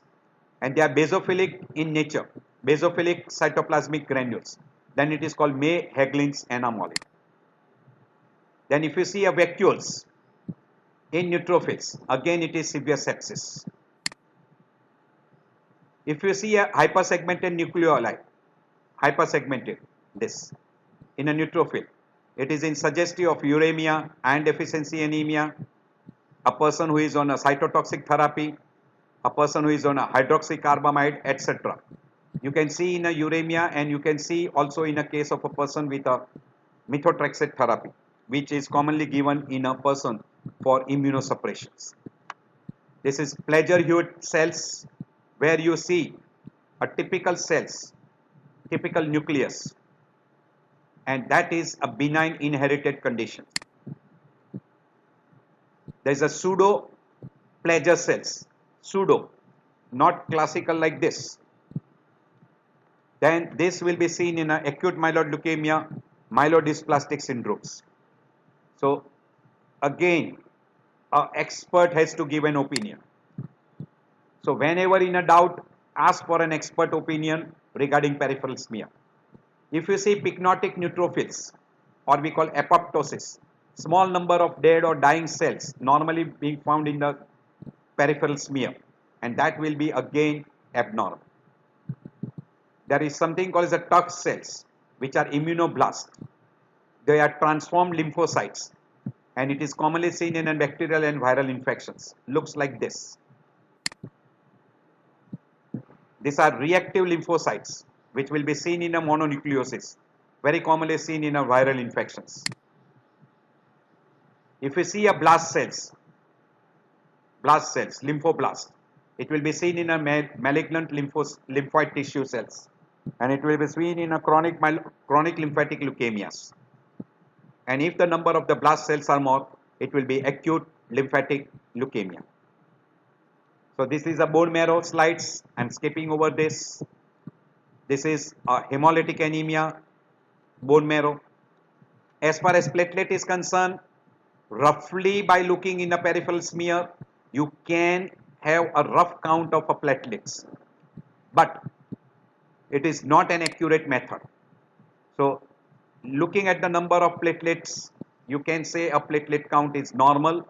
and they are basophilic in nature, basophilic cytoplasmic granules, then it is called May-Heglin's anomaly. Then if you see a vacuoles in neutrophils, again it is severe sepsis. If you see a hypersegmented nucleoli, hypersegmented this in a neutrophil, it is in suggestive of uremia, iron deficiency anemia, a person who is on a cytotoxic therapy, a person who is on a hydroxycarbamide, etc. You can see in a uremia, and you can see also in a case of a person with a methotrexate therapy, which is commonly given in a person for immunosuppressions. This is pleasure hued cells, where you see a typical cells, typical nucleus, and that is a benign inherited condition. There is a pseudo pleasure cells, pseudo, not classical like this. Then this will be seen in acute myeloid leukemia, myelodysplastic syndromes. So again, an expert has to give an opinion. So whenever in a doubt, ask for an expert opinion regarding peripheral smear. If you see pycnotic neutrophils, or we call apoptosis, small number of dead or dying cells normally being found in the peripheral smear, and that will be again abnormal. There is something called as the Tuck cells, which are immunoblasts. They are transformed lymphocytes, and it is commonly seen in bacterial and viral infections. Looks like this. These are reactive lymphocytes, which will be seen in a mononucleosis, very commonly seen in a viral infections. If you see a blast cells, lymphoblast, it will be seen in a malignant lymphoid tissue cells, and it will be seen in a chronic lymphatic leukemias. And if the number of the blast cells are more, it will be acute lymphatic leukemia. So this is a bone marrow slides. I'm skipping over this. This is a hemolytic anemia, bone marrow. As far as platelet is concerned, roughly by looking in the peripheral smear, you can have a rough count of platelets, but it is not an accurate method. So looking at the number of platelets, you can say a platelet count is normal,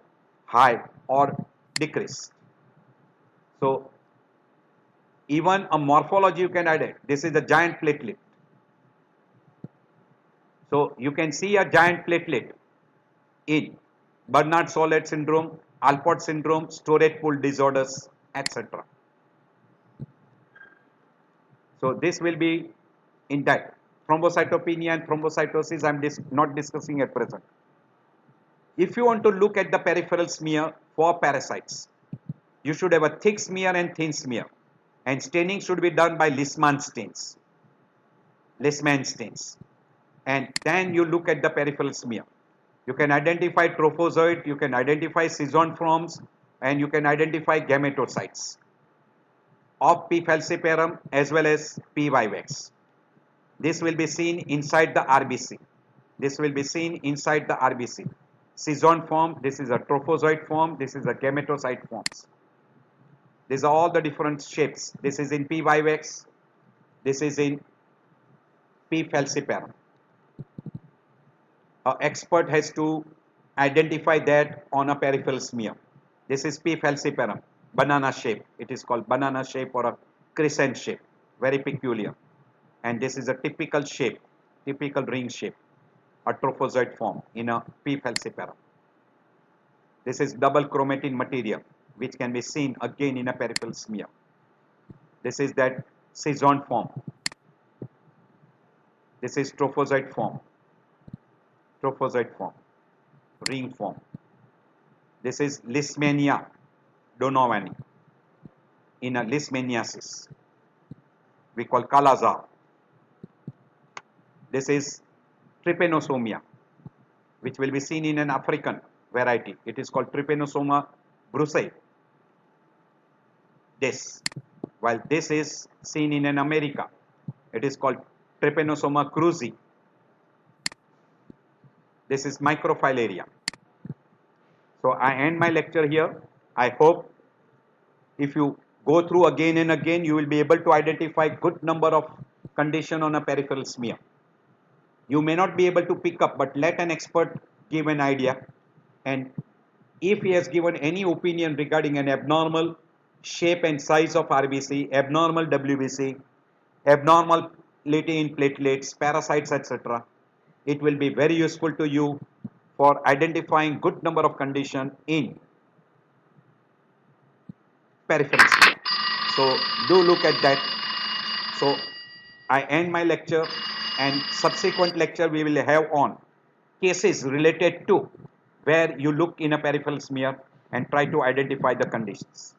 high, or decreased. So even a morphology you can add. This is a giant platelet. So you can see a giant platelet in Bernard-Soled syndrome, Alport syndrome, storage pool disorders, etc. So this will be in that. Thrombocytopenia and thrombocytosis I am not discussing at present. If you want to look at the peripheral smear for parasites, you should have a thick smear and thin smear, and staining should be done by Leishman stains. And then you look at the peripheral smear. You can identify trophozoite, you can identify schizonforms, and you can identify gametocytes of P. falciparum as well as P. vivax. This will be seen inside the RBC. Schizon form, this is a trophozoite form, this is a gametocyte forms. These are all the different shapes. This is in P. vivax, this is in P. falciparum. an expert has to identify that on a peripheral smear. This is P. falciparum, banana shape. It is called banana shape or a crescent shape, very peculiar. And this is a typical shape, typical ring shape, a trophozoite form in a P. falciparum. This is double chromatin material, which can be seen again in a peripheral smear. This is that Sezon form. This is trophozoite form, ring form. This is Leishmania donovani in a leishmaniasis. We call Kala-Azar. This is Trypanosomia, which will be seen in an African variety. It is called Trypanosoma brucei. This, while this is seen in an America, it is called Trypanosoma cruzi. This is microfilaria. So I end my lecture here. I hope if you go through again and again, you will be able to identify good number of condition on a peripheral smear. You may not be able to pick up, but let an expert give an idea. And if he has given any opinion regarding an abnormal shape and size of RBC, abnormal WBC, abnormality in platelets, parasites, etc., it will be very useful to you for identifying good number of condition in peripheral smear. So do look at that. So I end my lecture, and subsequent lecture we will have on cases related to where you look in a peripheral smear and try to identify the conditions.